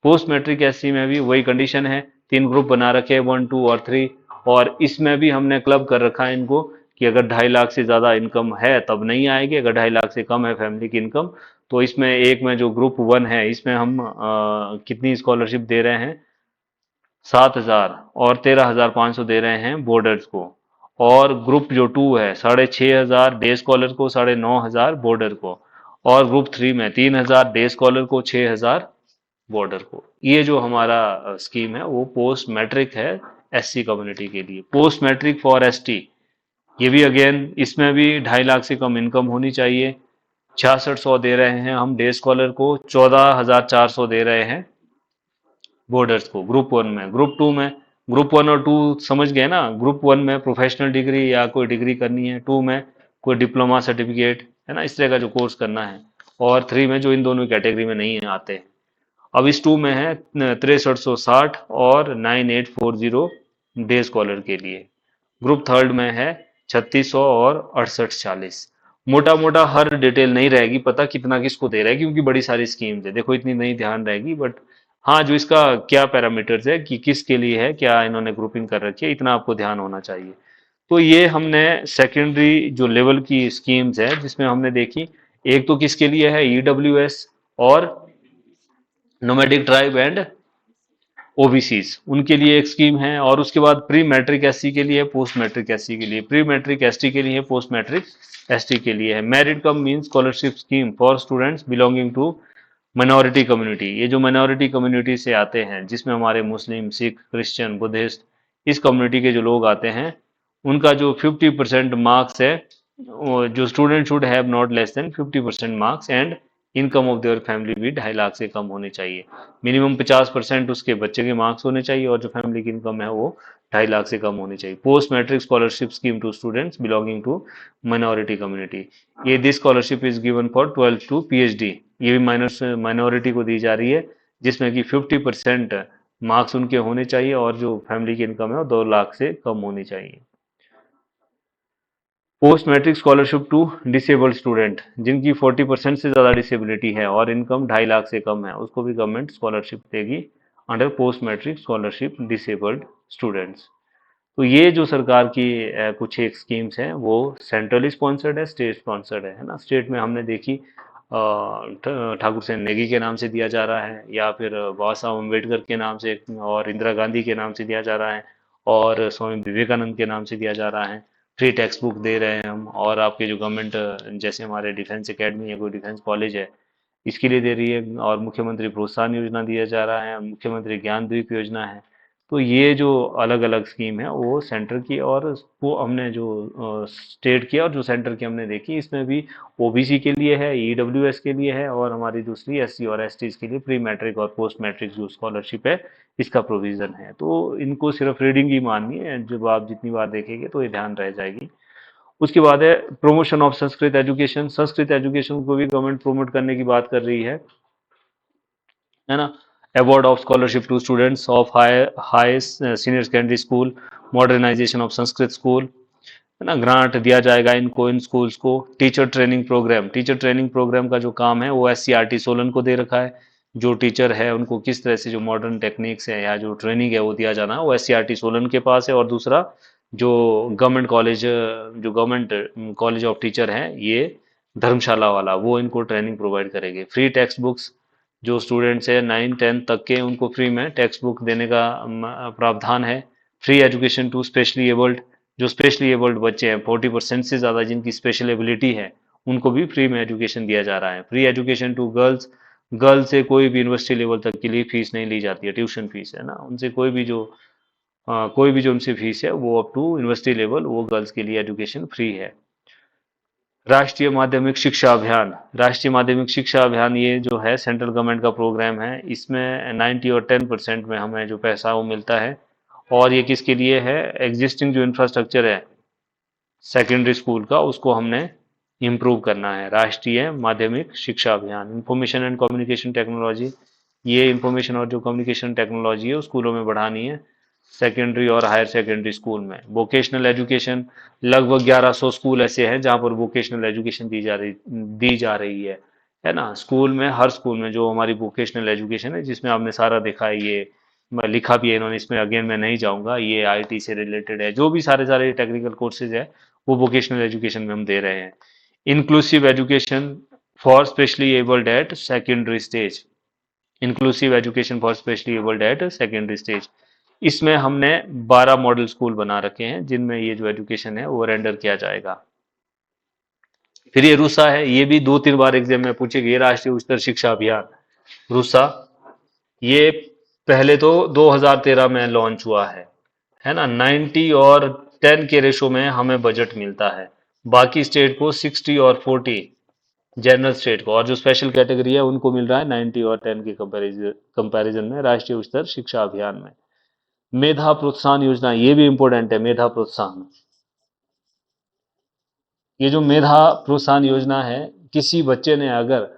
Post matric SC में भी वही कंडीशन है, 3 ग्रुप बना रखे हैं, 1, 2 और 3। और इसमें भी हमने क्लब कर रखा है इनको कि अगर 2.5 लाख से ज्यादा इनकम है तब नहीं आएगी, अगर 2.5 लाख से कम है फैमिली की इनकम तो इसमें एक में जो ग्रुप 1 है इसमें हम कितनी स्कॉलरशिप दे रहे हैं? 7,000 और 13,500 दे रहे हैं बॉर्डर्स को। और ग्रुप जो 2 है 6,500 डे स्कॉलर को, 9,500 बॉर्डर को। और ग्रुप 3 में 3,000 डे स्कॉलर को, 6,000 बॉर्डर को। ये जो हमारा स्कीम है वो पोस्ट मैट्रिक है एससी कम्युनिटी के लिए। पोस्ट मैट्रिक फॉर एसटी, ये भी अगेन इसमें भी 2.5 लाख से कम इनकम होनी चाहिए। 6600 दे रहे हैं हम डे स्कॉलर को, 14,400 दे रहे हैं बोर्डर्स को ग्रुप 1 में। ग्रुप 2 में, ग्रुप 1 और 2 समझ गए ना, ग्रुप 1 में प्रोफेशनल डिग्री या कोई डिग्री करनी है, 2 में कोई डिप्लोमा सर्टिफिकेट है ना, इस तरह का जो कोर्स करना है, और 3 में जो इन दोनों कैटेगरी में नहीं आते। अब इस 2 में है 6360 और 9840 डे स्कॉलर के लिए। ग्रुप थर्ड में है 3600 और 6840। मोटा मोटा हर डिटेल नहीं रहेगी पता कितना किसको दे रहा है, क्योंकि बड़ी सारी स्कीम्स है, देखो इतनी नहीं ध्यान रहेगी, बट हाँ जो इसका क्या पैरामीटर्स है कि किसके लिए है, क्या इन्होंने ग्रुपिंग कर रखी है, इतना आपको ध्यान होना चाहिए। तो ये हमने सेकेंडरी जो लेवल की स्कीम्स है जिसमें हमने देखी, एक तो किसके लिए है, ईडब्ल्यूएस और नोमैडिक ट्राइब एंड ओबीसीज, उनके लिए एक स्कीम है। और उसके बाद प्री मैट्रिक एससी के लिए, पोस्ट मैट्रिक एससी के लिए, प्री मैट्रिक एसटी के लिए, पोस्ट मैट्रिक एसटी के लिए है। Merit cum means scholarship scheme for students belonging to minority community. ये जो माइनॉरिटी कम्युनिटी से आते हैं, जिसमें हमारे मुस्लिम, सिख, क्रिश्चियन, बुद्धिस्ट, इस कम्युनिटी के जो लोग आते हैं, उनका जो 50% मार्क्स है, जो student should have not less than 50% marks and income of their family भी 2.5 लाख से कम होनी चाहिए। मिनिमम 50% उसके बच्चे के मार्क्स होने चाहिए, और जो फैमिली की इनकम है वो 2.5 लाख से कम होनी चाहिए। Post matric scholarship scheme to students belonging to minority community, ये this scholarship is given for 12 to PhD. ये भी माइनॉरिटी को दी जा रही है, जिसमें कि 50% मार्क्स उनके होने चाहिए, और जो फैमिली की इनकम है वो 2 लाख से कम होनी चाहिए। Post matric scholarship to disabled student, जिनकी 40% से ज़्यादा डिसेबिलिटी है और इनकम 2.5 लाख से कम है, उसको भी गवर्नमेंट स्कॉलरशिप देगी under post matric scholarship disabled students. तो ये जो सरकार की कुछ एक स्कीम्स हैं, वो सेंट्रली स्पॉन्सर्ड है, स्टेट स्पॉन्सर्ड है ना। स्टेट में हमने देखी ठाकुर सेन नेगी के नाम से दिया जा रहा है, या फिर बाबा साहब अम्बेडकर के नाम से और इंदिरा गांधी के नाम से दिया जा रहा है, और स्वामी विवेकानंद के नाम से दिया जा रहा है। फ्री टेक्स्ट बुक दे रहे हैं हम, और आपके जो गवर्नमेंट जैसे हमारे डिफेंस एकेडमी है, कोई डिफेंस कॉलेज है, इसके लिए दे रही है। और मुख्यमंत्री प्रोत्साहन योजना दिया जा रहा है, मुख्यमंत्री ज्ञान द्वीप योजना है। तो ये जो अलग अलग स्कीम है वो सेंटर की, और वो हमने जो स्टेट की और जो सेंटर की हमने देखी, इसमें भी ओबीसी के लिए है, ईडब्ल्यूएस के लिए है, और हमारी दूसरी एससी और एसटीज के लिए प्री मैट्रिक और पोस्ट मैट्रिक जो स्कॉलरशिप है, इसका प्रोविजन है। तो इनको सिर्फ रीडिंग ही माननी है, जब आप जितनी बार देखेंगे तो ये ध्यान रह जाएगी। उसके बाद है promotion of Sanskrit education. Sanskrit education को भी गवर्नमेंट प्रमोट करने की बात कर रही है ना। Award of scholarship to students of high senior secondary school, modernisation of Sanskrit school, है ना, ग्रांट दिया जाएगा इनको, इन स्कूल्स को। Teacher training programme, teacher training programme का जो काम है वो एससीईआरटी सोलन को दे रखा है। जो टीचर है उनको किस तरह से जो मॉडर्न टेक्निक्स है या जो ट्रेनिंग है वो दिया जाना है, वो एससीईआरटी सोलन के पास है। और दूसरा जो गवर्नमेंट कॉलेज ऑफ टीचर है, ये धर्मशाला वाला, वो इनको ट्रेनिंग प्रोवाइड करेंगे। फ्री टेक्स्ट बुक्स, जो स्टूडेंट्स है 9-10 तक के, उनको फ्री में टेक्स्ट बुक देने का प्रावधान है। Free education to specially abled, जो स्पेशली एबल्ड बच्चे हैं 40% से ज़्यादा जिनकी स्पेशल एबिलिटी है, उनको भी फ्री में एजुकेशन दिया जा रहा है। Free education to girls, girls से कोई भी यूनिवर्सिटी लेवल तक के लिए फीस नहीं ली जाती है, ट्यूशन फीस है ना, उनसे कोई भी जो उनसे फीस है वो अप टू यूनिवर्सिटी लेवल, वो गर्ल्स के लिए एजुकेशन फ्री है। राष्ट्रीय माध्यमिक शिक्षा अभियान, राष्ट्रीय माध्यमिक शिक्षा अभियान ये जो है सेंट्रल गवर्नमेंट का प्रोग्राम है। इसमें 90 और 10% में हमें जो पैसा वो मिलता है। और ये किसके लिए है, एग्जिस्टिंग जो इंफ्रास्ट्रक्चर है सेकेंडरी स्कूल का, उसको हमने इम्प्रूव करना है। राष्ट्रीय माध्यमिक शिक्षा अभियान, इंफॉर्मेशन एंड कम्युनिकेशन टेक्नोलॉजी, ये इंफॉर्मेशन और जो कम्युनिकेशन टेक्नोलॉजी है वो स्कूलों में बढ़ानी है, सेकेंडरी और हायर सेकेंडरी स्कूल में। वोकेशनल एजुकेशन, लगभग 1100 स्कूल ऐसे हैं जहाँ पर वोकेशनल एजुकेशन दी जा रही है ना। स्कूल में, हर स्कूल में जो हमारी वोकेशनल एजुकेशन है, जिसमें आपने सारा देखा है, ये लिखा भी है इन्होंने, इसमें अगेन मैं नहीं जाऊंगा, ये आईटी से रिलेटेड है, जो भी सारे सारे टेक्निकल कोर्सेज है वो वोकेशनल एजुकेशन में हम दे रहे हैं। Inclusive education for specially abled at secondary stage, inclusive education for specially abled at secondary stage, इसमें हमने 12 मॉडल स्कूल बना रखे हैं जिनमें ये जो एजुकेशन है वो रेंडर किया जाएगा। फिर ये रूसा है, ये भी 2-3 बार एग्जाम में पूछे गए, राष्ट्रीय उच्चतर शिक्षा अभियान रूसा। ये पहले तो 2013 में लॉन्च हुआ है ना। 90 और 10 के रेशो में हमें बजट मिलता है, बाकी स्टेट को 60 और 40 जनरल स्टेट को, और जो स्पेशल कैटेगरी है उनको मिल रहा है 90 और 10 के कंपैरिजन में राष्ट्रीय उच्चतर शिक्षा अभियान में। मेधा प्रोत्साहन योजना, ये भी इंपॉर्टेंट है, मेधा प्रोत्साहन। ये जो मेधा प्रोत्साहन योजना है, किसी बच्चे ने अगर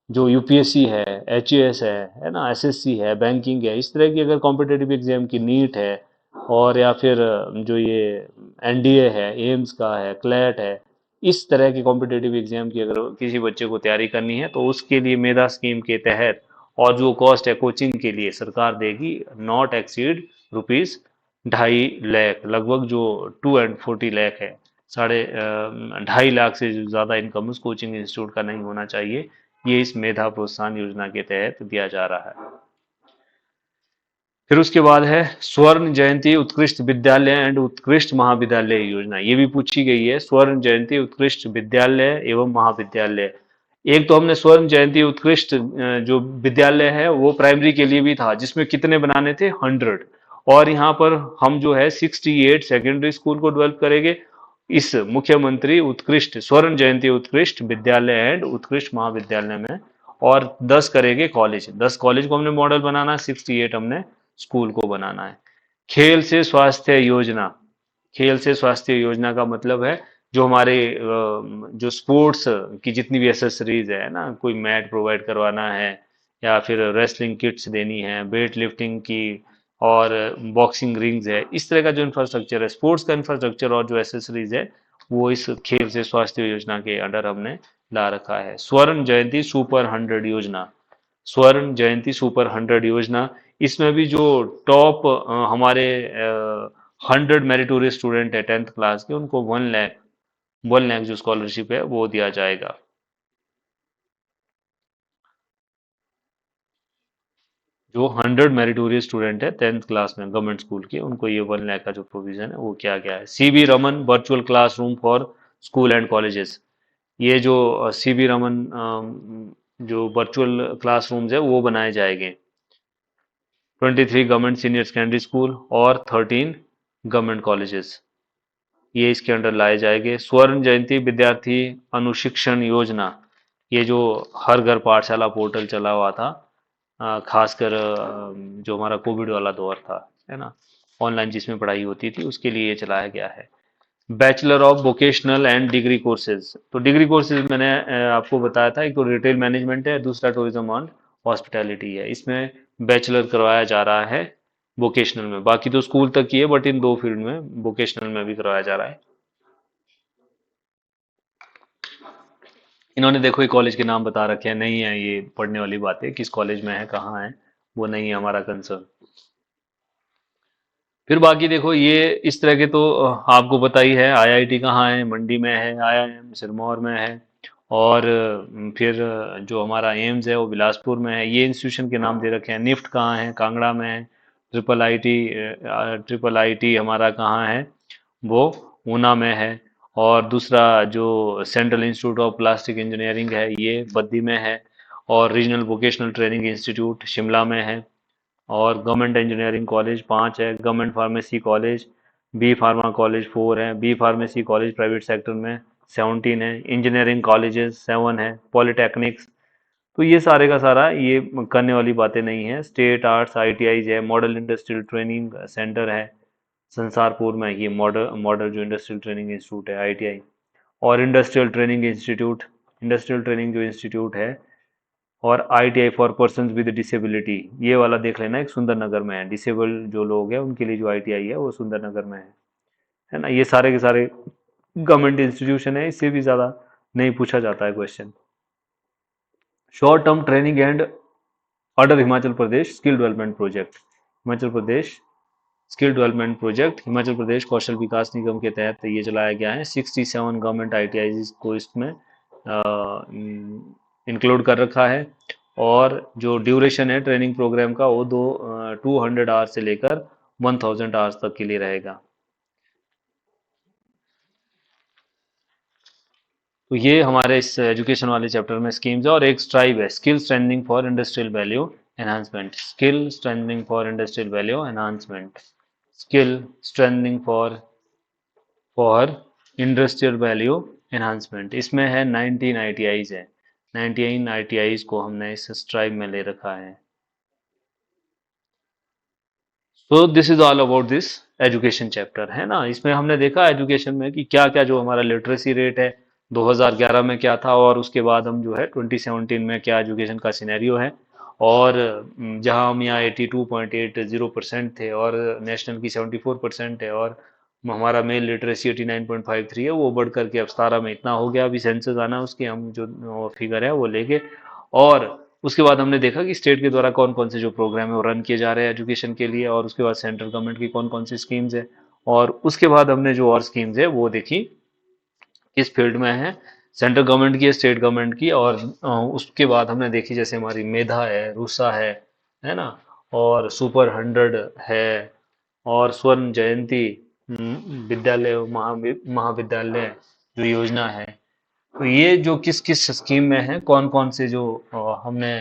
जो यूपीएससी है, एचएएस है ना, एसएससी है, बैंकिंग है, इस तरह की अगर कॉम्पिटेटिव एग्जाम की, नीट है, और या फिर जो ये एनडीए है, एम्स का है, क्लैट है, इस तरह की कॉम्पिटेटिव एग्जाम की अगर किसी बच्चे को तैयारी करनी है तो उसके लिए मेधा स्कीम के तहत, और जो कॉस्ट है कोचिंग के लिए सरकार देगी, नॉट एक्सीड रुपीज 2.5 लाख, लगभग जो 240 लाख है, साढ़े 2.5 लाख से ज़्यादा इनकम उस कोचिंग इंस्टीट्यूट का नहीं होना चाहिए। ये इस मेधा प्रोत्साहन योजना के तहत दिया जा रहा है। फिर उसके बाद है स्वर्ण जयंती उत्कृष्ट विद्यालय एंड उत्कृष्ट महाविद्यालय योजना, ये भी पूछी गई है, स्वर्ण जयंती उत्कृष्ट विद्यालय एवं महाविद्यालय। एक तो हमने स्वर्ण जयंती उत्कृष्ट जो विद्यालय है वो प्राइमरी के लिए भी था, जिसमें कितने बनाने थे, 100, और यहाँ पर हम जो है 68 सेकेंडरी स्कूल को डेवलप करेंगे इस मुख्यमंत्री उत्कृष्ट स्वर्ण जयंती उत्कृष्ट विद्यालय एंड उत्कृष्ट महाविद्यालय में, और 10 करेंगे कॉलेज, 10 कॉलेज को हमने मॉडल बनाना है, 68 हमने स्कूल को बनाना है। खेल से स्वास्थ्य योजना, खेल से स्वास्थ्य योजना का मतलब है जो हमारे जो स्पोर्ट्स की जितनी भी एसेसरीज है ना, कोई मैट प्रोवाइड करवाना है, या फिर रेसलिंग किट्स देनी है, वेट लिफ्टिंग की, और बॉक्सिंग रिंग्स है, इस तरह का जो इंफ्रास्ट्रक्चर है, स्पोर्ट्स का इंफ्रास्ट्रक्चर और जो एसेसरीज है, वो इस खेल से स्वास्थ्य योजना के अंडर हमने ला रखा है। स्वर्ण जयंती सुपर 100 योजना, स्वर्ण जयंती सुपर 100 योजना, इसमें भी जो टॉप हमारे 100 मेरिटोरियस स्टूडेंट है 10th क्लास के, उनको 1 लाख जो स्कॉलरशिप है वो दिया जाएगा। जो 100 मेरिटोरियस स्टूडेंट है 10th क्लास में गवर्नमेंट स्कूल के, उनको ये 1 लाख का जो प्रोविजन है वो किया गया है। CB Raman virtual classroom for school and colleges, ये जो सीबी रमन जो वर्चुअल क्लासरूम्स है वो बनाए जाएंगे। 23 गवर्नमेंट सीनियर सेकेंडरी स्कूल और 13 गवर्नमेंट कॉलेजेस, ये इसके अंडर लाए जाएंगे। स्वर्ण जयंती विद्यार्थी अनुशिक्षण योजना, ये जो हर घर पाठशाला पोर्टल चला हुआ था, खासकर जो हमारा कोविड वाला दौर था, है ना, ऑनलाइन जिसमें पढ़ाई होती थी, उसके लिए ये चलाया गया है। Bachelor of vocational and degree courses, तो डिग्री कोर्सेज मैंने आपको बताया था, एक तो रिटेल मैनेजमेंट है, दूसरा टूरिज्म एंड हॉस्पिटैलिटी है, इसमें बैचलर करवाया जा रहा है वोकेशनल में, बाकी तो स्कूल तक की है, बट इन दो फील्ड में वोकेशनल में भी करवाया जा रहा है। इन्होंने देखो ये कॉलेज के नाम बता रखे हैं, नहीं है ये पढ़ने वाली बात है, किस कॉलेज में है, कहाँ है, वो नहीं है हमारा कंसर्न। फिर बाकी देखो ये इस तरह के तो आपको पता ही है, आईआईटी कहाँ है, मंडी में है, आईआईएम सिरमौर में है, और फिर जो हमारा एम्स है वो बिलासपुर में है, ये इंस्टीट्यूशन के नाम दे रखे हैं। निफ्ट कहाँ है, कांगड़ा में है। ट्रिपल आईटी हमारा कहाँ है, वो ऊना में है। और दूसरा जो central institute of plastic engineering है, ये बद्दी में है। और regional vocational training institute Shimla में है। और गवर्नमेंट इंजीनियरिंग कॉलेज 5 है, government pharmacy college, B pharma college 4 है, B pharmacy college private sector में 17 है, इंजीनियरिंग कॉलेजेस 7 है, पॉलिटेक्निक्स। तो ये सारे का सारा ये करने वाली बातें नहीं है। स्टेट आर्ट्स आईटीआईज है, मॉडल इंडस्ट्रियल ट्रेनिंग सेंटर है संसारपुर में, ये मॉडल मॉडल जो इंडस्ट्रियल ट्रेनिंग इंस्टीट्यूट है आईटीआई। और इंडस्ट्रियल ट्रेनिंग जो इंस्टीट्यूट है, और ITI for person with disability, ये वाला देख लेना, एक सुंदरनगर में है, डिसेबल जो लोग हैं उनके लिए जो आईटीआई है वो सुंदरनगर में है ना। ये सारे के सारे गवर्नमेंट इंस्टीट्यूशन है, इससे भी ज़्यादा नहीं पूछा जाता है question. Short term training and order Himachal Pradesh skill development project, Himachal Pradesh skill development project, Himachal Pradesh Kaushal Vikas Nigam के तहत ये चलाया गया है। 67 गवर्नमेंट आईटीआई को इसमें इंक्लूड कर रखा है। और जो ड्यूरेशन है ट्रेनिंग प्रोग्राम का, वो 200 आवर्स से लेकर 1000 आवर्स तक के लिए रहेगा। तो ये हमारे इस एजुकेशन वाले चैप्टर में स्कीम्स है। और एक स्ट्राइव है, skill strengthening for industrial value enhancement, skill strengthening for industrial value enhancement, skill strengthening for industrial value enhancement, इसमें है 19 आईटीआईज है। 99 ITIs को हमने इस स्ट्राइव में ले रखा है। So this is all about this education chapter, है ना। इसमें हमने देखा एजुकेशन में कि क्या क्या जो हमारा लिटरेसी रेट है 2011 में क्या था, और उसके बाद हम जो है 2017 में क्या एजुकेशन का सिनेरियो है, और जहां हम यहाँ 82.80% थे और नेशनल की 74% है, और हमारा मेल लिटरेसी 89.53 है, वो बढ़ करके अब 17 में इतना हो गया। अभी सेंसस आना उसके हम जो फिगर है वो लेके, और उसके बाद हमने देखा कि स्टेट के द्वारा कौन कौन से जो प्रोग्राम है वो रन किए जा रहे हैं एजुकेशन के लिए, और उसके बाद सेंट्रल गवर्नमेंट की कौन कौन सी स्कीम्स है, और उसके बाद हमने जो और स्कीम्स है वो देखी किस फील्ड में है, सेंट्रल गवर्नमेंट की है, स्टेट गवर्नमेंट की, और उसके बाद हमने देखी जैसे हमारी मेधा है, रूसा है ना, और सुपर 100 है, और स्वर्ण जयंती विद्यालय महाविद्यालय जो योजना है। तो ये जो किस किस स्कीम में है, कौन कौन से जो हमने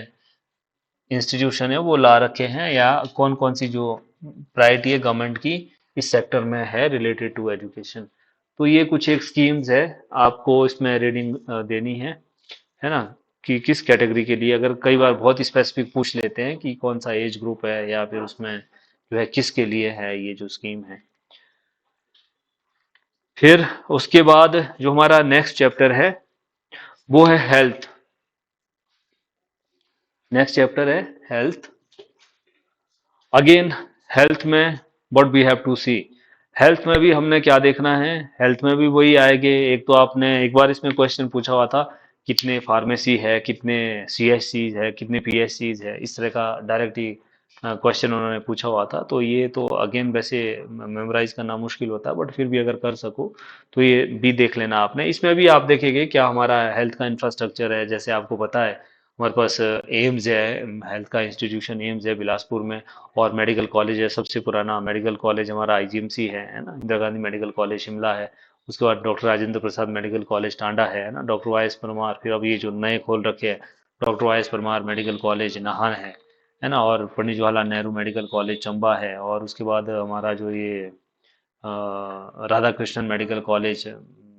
इंस्टीट्यूशन है वो ला रखे हैं, या कौन कौन सी जो प्रायोरिटी है गवर्नमेंट की इस सेक्टर में है रिलेटेड टू एजुकेशन। तो ये कुछ एक स्कीम्स है, आपको इसमें रीडिंग देनी है ना, कि किस कैटेगरी के लिए। अगर कई बार बहुत स्पेसिफिक पूछ लेते हैं कि कौन सा एज ग्रुप है, या फिर उसमें जो है किसके लिए है ये जो स्कीम है। फिर उसके बाद जो हमारा नेक्स्ट चैप्टर है वो है हेल्थ। नेक्स्ट चैप्टर है हेल्थ। अगेन हेल्थ में what we have to see, health में भी हमने क्या देखना है, हेल्थ में भी वही आएंगे। एक तो आपने एक बार इसमें क्वेश्चन पूछा हुआ था, कितने फार्मेसी है, कितने सीएचसी है, कितने पीएचसी है, इस तरह का डायरेक्ट ही क्वेश्चन उन्होंने पूछा हुआ था। तो ये तो अगेन वैसे मेमोराइज करना मुश्किल होता है, बट फिर भी अगर कर सको तो ये भी देख लेना आपने। इसमें भी आप देखेंगे क्या हमारा हेल्थ का इंफ्रास्ट्रक्चर है। जैसे आपको पता है हमारे पास एम्स है, हेल्थ का इंस्टीट्यूशन एम्स है बिलासपुर में, और मेडिकल कॉलेज है, सबसे पुराना मेडिकल कॉलेज हमारा आईजीएमसी है ना, इंदिरा गांधी मेडिकल कॉलेज शिमला है। उसके बाद doctor Rajendra Prasad medical college Tanda है ना, डॉक्टर वाई एस परमार, फिर अब ये जो नए खोल रखे हैं doctor Y S Parmar medical college Nahan है ना, और पंडित जवाहरलाल नेहरू मेडिकल कॉलेज चंबा है, और उसके बाद हमारा जो ये राधा कृष्णन मेडिकल कॉलेज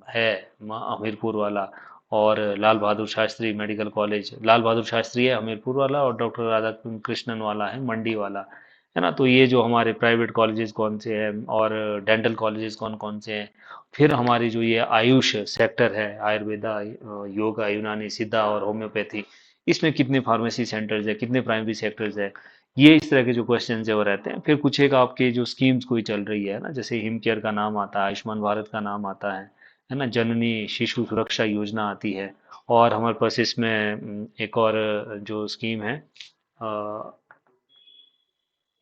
है हमीरपुर वाला, और लाल बहादुर शास्त्री मेडिकल कॉलेज, लाल बहादुर शास्त्री है हमीरपुर वाला, और डॉक्टर राधा कृष्णन वाला है मंडी वाला, है ना। तो ये जो हमारे प्राइवेट कॉलेजेस कौन से हैं, और डेंटल कॉलेजेस कौन कौन से हैं। फिर हमारी जो ये आयुष सेक्टर है, आयुर्वेदा, योगा, यूनानी, सिद्धा और होम्योपैथी, इसमें कितने फार्मेसी सेंटर्स है, कितने प्राइमरी सेक्टर्स है। ये इस तरह के जो क्वेश्चन है वो रहते हैं। फिर कुछ एक आपके जो स्कीम्स कोई चल रही है ना, जैसे हिम केयर का नाम आता है, आयुष्मान भारत का नाम आता है ना, जननी शिशु सुरक्षा योजना आती है, और हमारे पास इसमें एक और जो स्कीम है अ,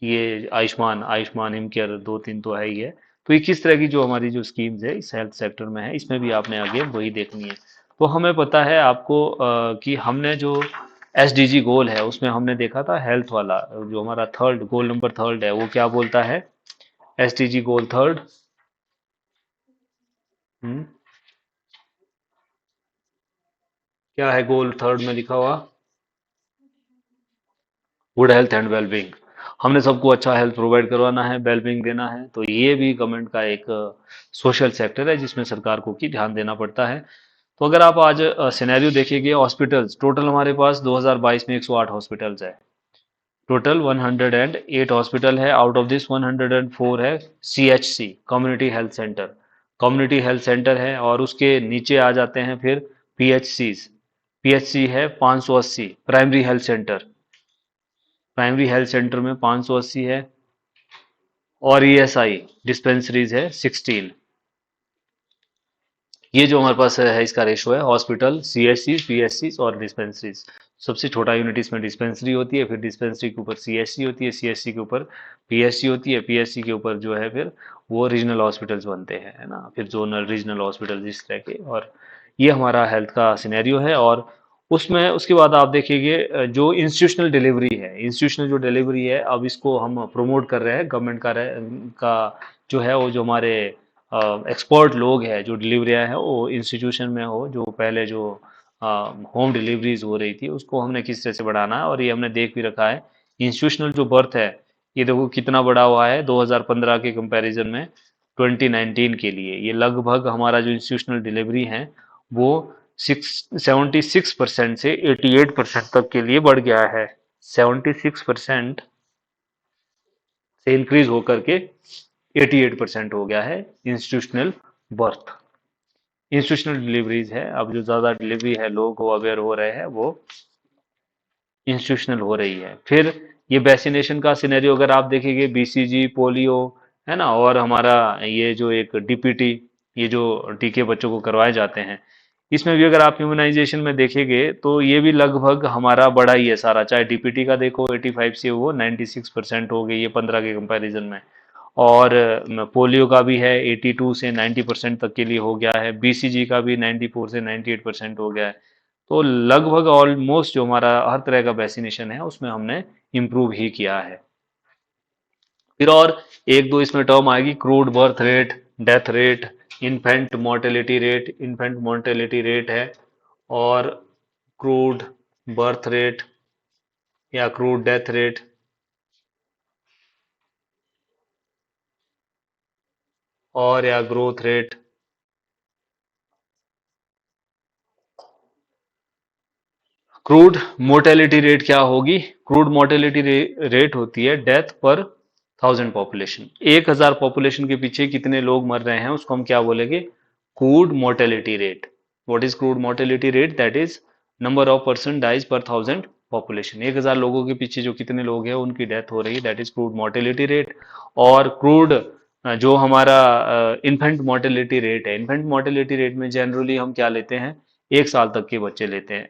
ये आयुष्मान आयुष्मान हिम केयर, दो तीन तो है ही है। तो ये किस तरह की जो हमारी जो स्कीम्स है इस हेल्थ सेक्टर में है, इसमें भी आपने आगे वही देखनी है। तो हमें पता है आपको कि हमने जो एसडीजी गोल है उसमें हमने देखा था हेल्थ वाला, जो हमारा थर्ड गोल नंबर थर्ड है वो क्या बोलता है, एसडीजी गोल थर्ड। क्या है गोल थर्ड में लिखा हुआ, गुड हेल्थ एंड वेलबींग। हमने सबको अच्छा हेल्थ प्रोवाइड करवाना है, वेलबींग देना है। तो ये भी गवर्नमेंट का एक सोशल सेक्टर है जिसमें सरकार को की ध्यान देना पड़ता है। तो अगर आप आज सिनेरियो देखेंगे, हॉस्पिटल्स टोटल हमारे पास 2022 में 108 हॉस्पिटल्स है, टोटल 108 हॉस्पिटल है। आउट ऑफ दिस 104 है CHC, community health centre, community health centre है। और उसके नीचे आ जाते हैं फिर पीएचसी, पीएचसी है 580, primary health centre, primary health centre में 580 है, और ईएसआई डिस्पेंसरीज है 16। ये जो हमारे पास है इसका रेशो है, हॉस्पिटल, सीएचसी, पीएचसी और डिस्पेंसरीज। सबसे छोटा यूनिट इसमें डिस्पेंसरी होती है, फिर डिस्पेंसरी के ऊपर सीएचसी होती है, सीएचसी के ऊपर पीएचसी होती है, पीएचसी के ऊपर जो है फिर वो रीजनल हॉस्पिटल्स बनते हैं, है ना, फिर जोनल रीजनल हॉस्पिटल इस तरह के। और ये हमारा हेल्थ का सिनेरियो है। और उसमें उसके बाद आप देखिए जो इंस्टीट्यूशनल डिलीवरी है, इंस्टीट्यूशनल जो डिलीवरी है अब इसको हम प्रमोट कर रहे हैं, गवर्नमेंट का जो है वो जो हमारे एक्सपर्ट लोग हैं, जो डिलीवरियाँ हैं वो इंस्टीट्यूशन में हो। जो पहले जो होम डिलीवरीज हो रही थी उसको हमने किस तरह से बढ़ाना है, और ये हमने देख भी रखा है। इंस्टीट्यूशनल जो बर्थ है ये देखो कितना बड़ा हुआ है 2015 के कंपैरिजन में 2019 के लिए। ये लगभग हमारा जो इंस्टीट्यूशनल डिलीवरी है वो 76% से 88% तक के लिए बढ़ गया है। 76% से इंक्रीज होकर के 88% हो गया है इंस्टीट्यूशनल बर्थ। इंस्टीट्यूशनल डिलीवरीज है, अब जो ज्यादा डिलीवरी है लोग वो अवेयर हो रहे हैं, वो इंस्टीट्यूशनल हो रही है। फिर ये वैक्सीनेशन का सिनेरियो अगर आप देखेंगे, बीसीजी, पोलियो, है ना, और हमारा ये जो एक डीपीटी, ये जो टीके बच्चों को करवाए जाते हैं, इसमें भी अगर आप इम्यूनाइजेशन में देखेंगे तो ये भी लगभग हमारा बड़ा ही है सारा। चाहे डीपीटी का देखो 85 से वो 96% हो गई है 15 के कंपैरिजन में, और पोलियो का भी है 82 से 90% तक के लिए हो गया है, बीसीजी का भी 94 से 98% हो गया है। तो लगभग ऑलमोस्ट जो हमारा हर तरह का वैक्सीनेशन है उसमें हमने इम्प्रूव ही किया है। फिर और एक दो इसमें टर्म आएगी, crude birth rate, death rate, infant mortality rate, infant mortality rate है, और क्रूड बर्थ रेट या क्रूड डेथ रेट, और या growth rate. Crude mortality rate क्या होगी? क्रूड मोर्टेलिटी रेट होती है डेथ पर 1000 पॉपुलेशन। 1000 पॉपुलेशन के पीछे कितने लोग मर रहे हैं उसको हम क्या बोलेंगे? Crude mortality rate. What is crude mortality rate? That is number of person dies per 1000 population. 1000 लोगों के पीछे जो कितने लोग हैं उनकी डेथ हो रही है, that is crude mortality rate. और क्रूड जो हमारा इन्फेंट मोर्टेलिटी रेट है, इन्फेंट मोर्टेलिटी रेट में जनरली हम क्या लेते हैं? 1 साल तक के बच्चे लेते हैं।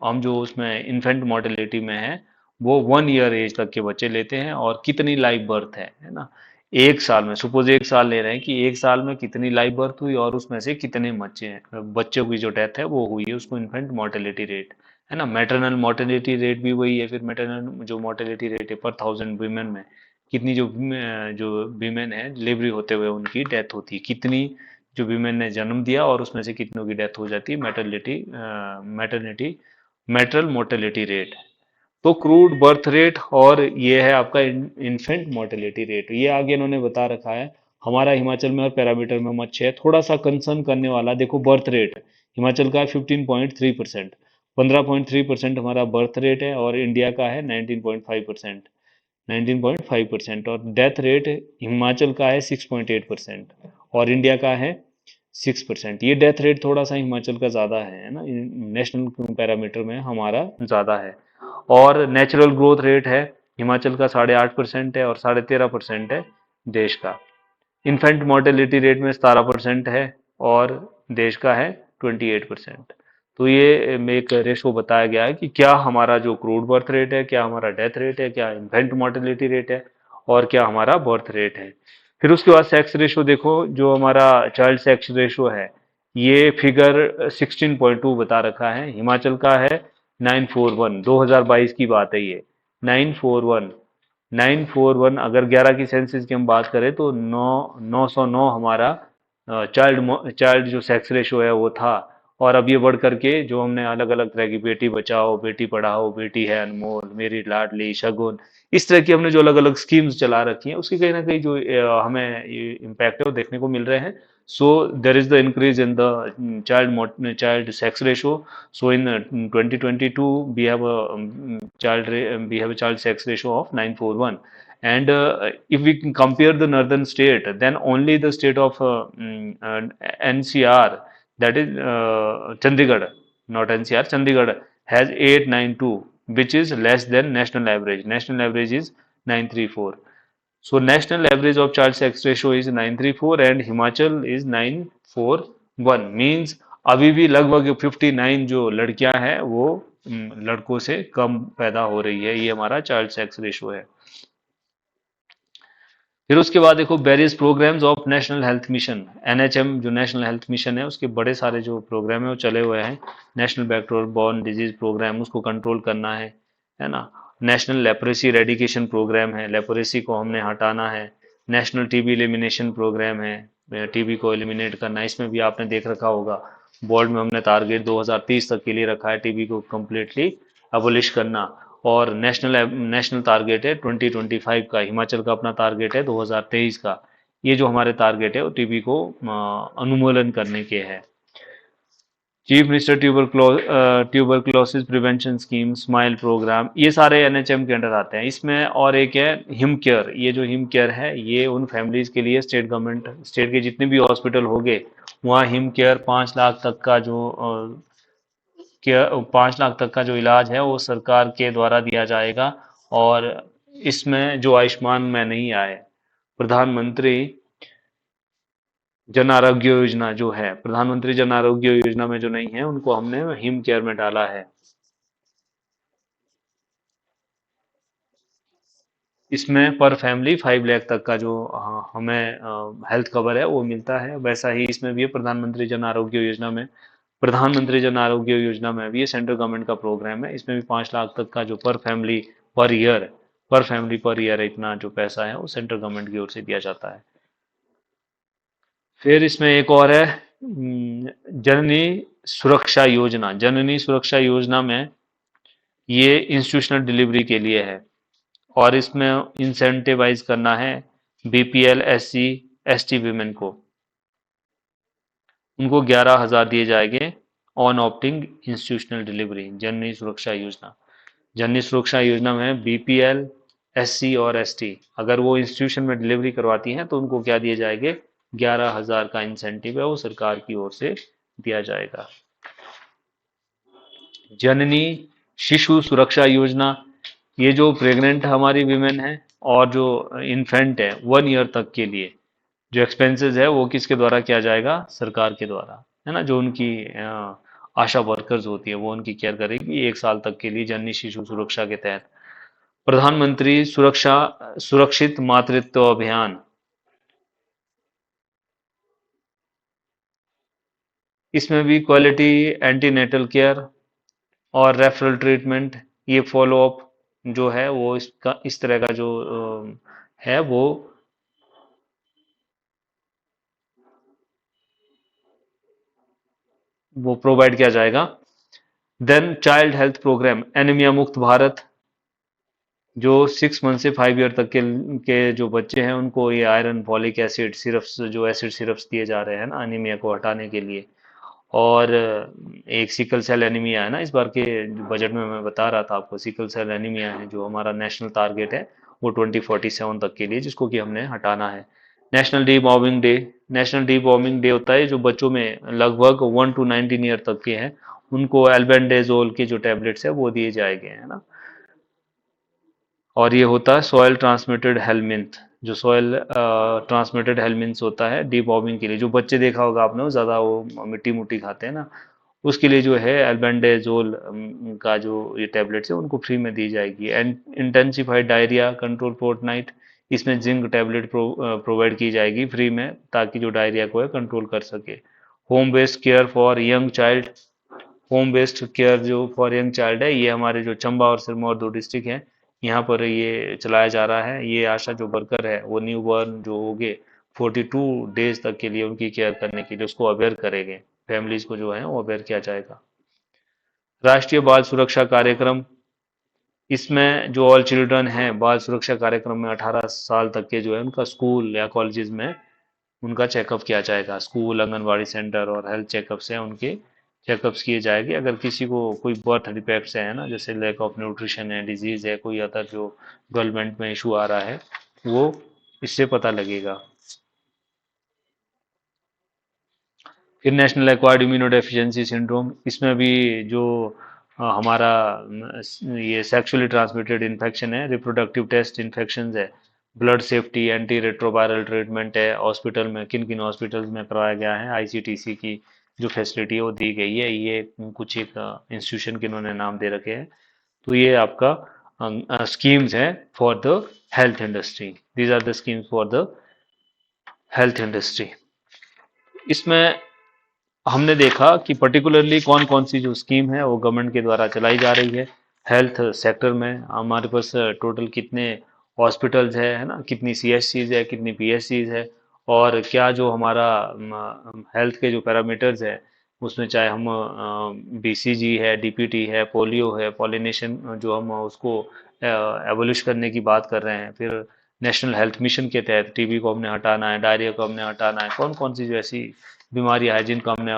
हम जो उसमें इन्फेंट मोर्टेलिटी में है वो 1 ईयर एज तक के बच्चे लेते हैं, और कितनी लाइव बर्थ है ना, 1 साल में, सपोज 1 साल ले रहे हैं कि 1 साल में कितनी लाइव बर्थ हुई और उसमें से कितने बच्चे हैं, बच्चों की जो डेथ है वो हुई है, उसको इन्फेंट मोर्टेलिटी रेट है ना। मैटरनल मोर्टेलिटी रेट भी वही है। फिर मैटरनल जो मोर्टेलिटी रेट है पर 1000 वीमेन में कितनी जो वीमेन है डिलीवरी होते हुए उनकी डेथ होती है, कितनी जो वीमेन ने जन्म दिया और उसमें से कितनों की डेथ हो जाती है, मैटरनिटी मैटरल मोर्टेलिटी रेट। तो क्रूड बर्थ रेट और ये है आपका इन्फेंट मोर्टेलिटी रेट, ये आगे इन्होंने बता रखा है। हमारा हिमाचल में और पैरामीटर में मच है थोड़ा सा कंसर्न करने वाला, देखो बर्थ रेट हिमाचल का है 15.3%, 15.3% हमारा बर्थ रेट है, और इंडिया का है 19.5%, 19.5%, और डेथ रेट हिमाचल का है 6.8% और इंडिया का है 6%। ये डेथ रेट थोड़ा सा हिमाचल का ज़्यादा है ना, नेशनल पैरामीटर में हमारा ज़्यादा है। और नेचुरल ग्रोथ रेट है हिमाचल का 8.5% है और 13.5% है देश का। इन्फेंट मोर्टेलिटी रेट में 17% है और देश का है 28%। तो ये में एक रेशो बताया गया है कि क्या हमारा जो क्रूड बर्थ रेट है, क्या हमारा डेथ रेट है, क्या इन्फेंट मोर्टेलिटी रेट है, और क्या हमारा बर्थ रेट है। फिर उसके बाद सेक्स रेशो देखो, जो हमारा चाइल्ड सेक्स रेशो है ये फिगर 16.2 बता रखा है। हिमाचल का है 941, 2022 की बात है ये, 941, 941। अगर 11 की सेंसस की हम बात करें तो 909 हमारा चाइल्ड जो सेक्स रेशो है वो था। और अब ये बढ़ करके जो हमने अलग अलग तरह की बेटी बचाओ, बेटी पढ़ाओ, बेटी है अनमोल, मेरी लाडली, शगुन, इस तरह की हमने जो अलग अलग स्कीम्स चला रखी हैं उसकी कहीं ना कहीं जो हमें इम्पैक्ट है वो देखने को मिल रहे हैं। So there is the increase in the child sex ratio. So in 2022 we have a we have a child sex ratio of 941. And if we can compare the northern state, then only the state of NCR, that is Chandigarh, not NCR, Chandigarh has 892, which is less than national average. National average is 934. So national average of child sex ratio is 934 and Himachal is 941, means अभी भी लगभग 59 जो लड़कियां हैं वो लड़कों से कम पैदा हो रही है। ये हमारा चाइल्ड सेक्स रेशो है। फिर उसके बाद देखो various programmes of national health mission, NHM जो नेशनल हेल्थ मिशन है उसके बड़े सारे जो प्रोग्राम है वो चले हुए हैं। National bacterial borne disease programme, उसको कंट्रोल करना है ना। नेशनल लेप्रेसी रेडिकेशन प्रोग्राम है, लेप्रेसी को हमने हटाना है। नेशनल टीबी एलिमिनेशन प्रोग्राम है, टीबी को एलिमिनेट करना है। इसमें भी आपने देख रखा होगा बोर्ड में हमने टारगेट 2030 तक के लिए रखा है टीबी को कम्प्लीटली अबोलिश करना। और नेशनल टारगेट है 2025 का, हिमाचल का अपना टारगेट है 2023 का। ये जो हमारे टारगेट है वो टीबी को अनुमूलन करने के हैं। Chief minister tuberculosis prevention scheme, smile programme, ये सारे एनएचएम के अंडर आते हैं। इसमें और एक है हिम केयर। ये जो हिम केयर है ये उन फैमिलीज के लिए, स्टेट गवर्नमेंट, स्टेट के जितने भी हॉस्पिटल होंगे वहाँ हिम केयर 5 लाख तक का जो केयर, 5 लाख तक का जो इलाज है वो सरकार के द्वारा दिया जाएगा। और इसमें जो आयुष्मान में नहीं आए, प्रधानमंत्री जन आरोग्य योजना जो है, प्रधानमंत्री जन आरोग्य योजना में जो नहीं है उनको हमने हिम केयर में डाला है। इसमें पर फैमिली 5 लाख तक का जो हमें हेल्थ कवर है वो मिलता है। वैसा ही इसमें भी है प्रधानमंत्री जन आरोग्य योजना में। प्रधानमंत्री जन आरोग्य योजना में भी ये सेंट्रल गवर्नमेंट का प्रोग्राम है। इसमें भी 5 लाख तक का जो पर फैमिली पर ईयर, पर फैमिली पर ईयर इतना जो पैसा है वो सेंट्रल गवर्नमेंट की ओर से दिया जाता है। फिर इसमें एक और है जननी सुरक्षा योजना। जननी सुरक्षा योजना में ये इंस्टीट्यूशनल डिलीवरी के लिए है और इसमें इंसेंटिवाइज करना है बीपीएल, एससी, एसटी वीमेन को। उनको 11,000 दिए जाएंगे ऑन ऑप्टिंग इंस्टीट्यूशनल डिलीवरी। जननी सुरक्षा योजना, जननी सुरक्षा योजना में बीपीएल, एससी और एसटी अगर वो इंस्टीट्यूशन में डिलीवरी करवाती हैं तो उनको क्या दिए जाएंगे, 11,000 का इंसेंटिव है वो सरकार की ओर से दिया जाएगा। जननी शिशु सुरक्षा योजना, ये जो प्रेग्नेंट हमारी वीमेन है और जो इन्फेंट है 1 ईयर तक के लिए जो एक्सपेंसेस है वो किसके द्वारा किया जाएगा, सरकार के द्वारा, है ना। जो उनकी आशा वर्कर्स होती है वो उनकी केयर करेगी 1 साल तक के लिए, जननी शिशु सुरक्षा के तहत। प्रधानमंत्री सुरक्षित मातृत्व अभियान, इसमें भी क्वालिटी एंटीनेटल केयर और रेफरल ट्रीटमेंट, ये फॉलो अप जो है वो इसका इस तरह का जो है वो प्रोवाइड किया जाएगा। Then child health programme, anaemia मुक्त भारत, जो 6 मंथ से 5 ईयर तक के जो बच्चे हैं उनको ये आयरन, फॉलिक एसिड सिरप्स, जो एसिड सिरप्स दिए जा रहे हैं ना अनीमिया को हटाने के लिए। और एक सिकल सेल एनीमिया है ना, इस बार के बजट में मैं बता रहा था आपको, सिकल सेल एनीमिया है जो हमारा नेशनल टारगेट है वो 2047 तक के लिए, जिसको कि हमने हटाना है। National D bombing day, national D bombing day होता है जो बच्चों में लगभग 1 to 19 ईयर तक के हैं उनको एल्बेंडाजोल के जो टैबलेट्स है वो दिए जाएंगे, है ना। और ये होता है सॉयल ट्रांसमिटेड हेलमिंथ, जो सॉयल ट्रांसमिटेड हेलमिंथ होता है डीवॉर्मिंग के लिए। जो बच्चे देखा होगा आपने वो ज़्यादा वो मिट्टी मुट्टी खाते हैं ना, उसके लिए जो है एल्बेंडाजोल का जो ये टैबलेट्स है उनको फ्री में दी जाएगी। And intensified diarrhoea control fortnight, इसमें जिंक टैबलेट प्रोवाइड की जाएगी फ्री में ताकि जो डायरिया को है कंट्रोल कर सके। Home based care for young child, home based care जो फॉर यंग चाइल्ड है ये हमारे जो चंबा और सिरमौर 2 डिस्ट्रिक्ट हैं यहाँ पर ये चलाया जा रहा है। ये आशा जो वर्कर है वो न्यू बॉर्न जो होंगे 42 डेज तक के लिए उनकी केयर करने के लिए उसको अवेयर करेंगे, फैमिलीज को जो है वो अवेयर किया जाएगा। राष्ट्रीय बाल सुरक्षा कार्यक्रम, इसमें जो ऑल चिल्ड्रन हैं बाल सुरक्षा कार्यक्रम में 18 साल तक के जो है उनका स्कूल या कॉलेजेस में उनका चेकअप किया जाएगा। स्कूल, आंगनवाड़ी सेंटर और हेल्थ चेकअप्स हैं उनके चेकअप्स किए जाएंगे। अगर किसी को कोई बर्थ डिफेक्ट्स है ना, जैसे लैक ऑफ न्यूट्रिशन है, डिजीज है, कोई अदर जो डेवलपमेंट में इशू आ रहा है वो इससे पता लगेगा। फिर नेशनल एक्वायर्ड इम्यूनोडेफिशिएंसी सिंड्रोम, इसमें भी जो हमारा ये सेक्सुअली ट्रांसमिटेड इन्फेक्शन है, रिप्रोडक्टिव टेस्ट इन्फेक्शन है, blood safety, anti retroviral treatment है, हॉस्पिटल में किन किन हॉस्पिटल्स में कराया गया है, आईसीटीसी की जो फैसिलिटी है वो दी गई है। ये कुछ एक इंस्टीट्यूशन के इन्होंने नाम दे रखे हैं। तो ये आपका स्कीम्स है for the health industry, these are the schemes for the health industry. इसमें हमने देखा कि पर्टिकुलरली कौन कौन सी जो स्कीम है वो गवर्नमेंट के द्वारा चलाई जा रही है। हेल्थ सेक्टर में हमारे पास टोटल कितने हॉस्पिटल्स है ना, कितनी सीएचसीज है, कितनी पीएचसीज है, और क्या जो हमारा हेल्थ के जो पैरामीटर्स है उसमें चाहे हम बीसीजी है, डीपीटी है, पोलियो है, पॉलिनेशन जो हम उसको एबोलिश करने की बात कर रहे हैं, फिर नेशनल हेल्थ मिशन के तहत टीबी को हमने हटाना है, डायरिया को हमने हटाना है, कौन कौन सी जो ऐसी बीमारियां हैं जिनका हमने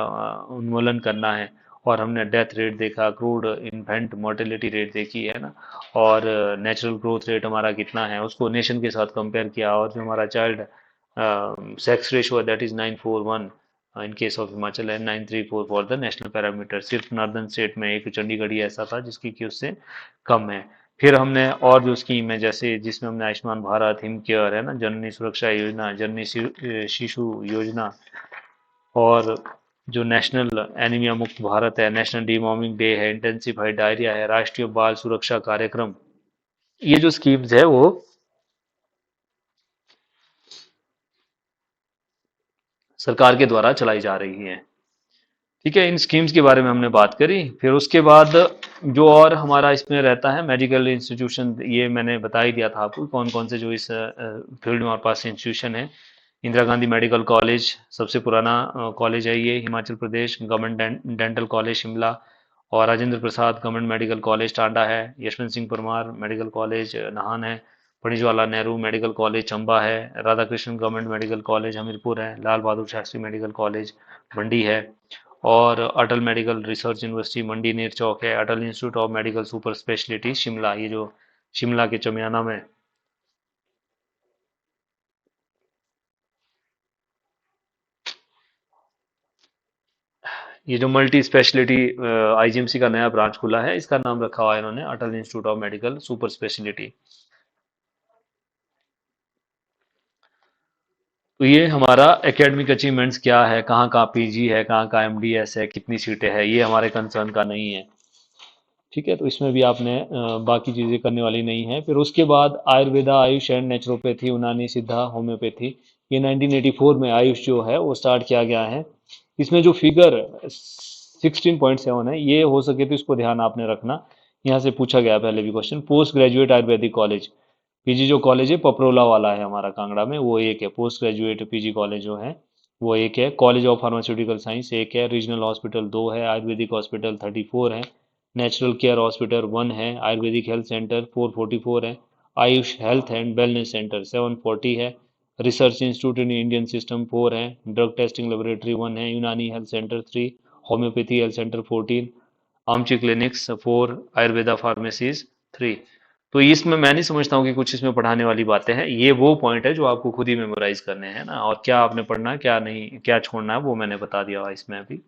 उन्मूलन करना है, और हमने डेथ रेट देखा, क्रूड इन्फेंट मोर्टेलिटी रेट देखी है ना, और नेचुरल ग्रोथ रेट हमारा कितना है उसको नेशन के साथ कंपेयर किया, और जो हमारा child sex ratio that is 941 in case of Himachal है, 934 फॉर द नेशनल पैरामीटर। सिर्फ नॉर्दर्न स्टेट में एक चंडीगढ़ ही ऐसा था जिसकी कि उससे कम है। फिर हमने और जो स्कीम है जैसे जिसमें हमने आयुष्मान भारत, हिम केयर है ना, जननी सुरक्षा योजना, जननी शिशु योजना, और जो नेशनल एनीमिया मुक्त भारत है, नेशनल डीमॉर्मिंग डे है, इंटेंसिफाइड डायरिया है, राष्ट्रीय बाल सुरक्षा कार्यक्रम, ये जो स्कीम्स है वो सरकार के द्वारा चलाई जा रही है। ठीक है, इन स्कीम्स के बारे में हमने बात करी। फिर उसके बाद जो और हमारा इसमें रहता है मेडिकल इंस्टीट्यूशन, ये मैंने बता ही दिया था आपको कौन कौन से जो इस फील्ड में हमारे पास इंस्टीट्यूशन है। इंदिरा गांधी मेडिकल कॉलेज सबसे पुराना कॉलेज है ये Himachal Pradesh, government dental college Shimla, और Rajendra Prasad government medical college Tanda है, यशवंत सिंह परमार मेडिकल कॉलेज नाहन है, पंडित जवाहरलाल नेहरू मेडिकल कॉलेज चंबा है, Radha Krishna government medical college Hamirpur है, लाल बहादुर शास्त्री मेडिकल कॉलेज मंडी है, और Atal medical research university Mandi Ner Chowk है, Atal institute of medical super speciality Shimla, ये जो शिमला के चमियाना में। ये जो मल्टी स्पेशलिटी आईजीएमसी का नया ब्रांच खुला है, इसका नाम रखा हुआ है इन्होंने Atal institute of medical super speciality. तो ये हमारा एकेडमिक अचीवमेंट्स क्या है, कहाँ कहाँ पीजी है, कहाँ कहाँ एमडीएस है, कितनी सीटें है, ये हमारे कंसर्न का नहीं है। ठीक है, तो इसमें भी आपने बाकी चीज़ें करने वाली नहीं है। फिर उसके बाद आयुर्वेदा, आयुष एंड नेचुरोपैथी, यूनानी सिद्धा, होम्योपैथी, ये 1984 में आयुष जो है वो स्टार्ट किया गया है। इसमें जो फिगर 16.7 है, ये हो सके तो इसको ध्यान आपने रखना, यहाँ से पूछा गया पहले भी question. Post graduate Ayurvedic college, PG जो कॉलेज है पपरोला वाला है हमारा कांगड़ा में, वो एक है। पोस्ट ग्रेजुएट पीजी कॉलेज जो है वो एक है। कॉलेज ऑफ फार्मास्यूटिकल साइंस एक है, रीजनल हॉस्पिटल दो है, आयुर्वेदिक हॉस्पिटल 34 है, नेचुरल केयर हॉस्पिटल 1 है, आयुर्वेदिक हेल्थ सेंटर 444 है, Ayush health and wellness centre 740 है, research institute in Indian system 4 है, ड्रग टेस्टिंग लेबोरेटरी 1 है, यूनानी health centre 3, homeopathy health centre 14, आमची क्लिनिक्स 4, आयुर्वेदा फार्मेसीज 3। तो इसमें मैं नहीं समझता हूँ कि कुछ इसमें पढ़ाने वाली बातें हैं, ये वो पॉइंट है जो आपको खुद ही मेमोराइज करने हैं ना, और क्या आपने पढ़ना है क्या नहीं, क्या छोड़ना है वो मैंने बता दिया हुआ इसमें अभी।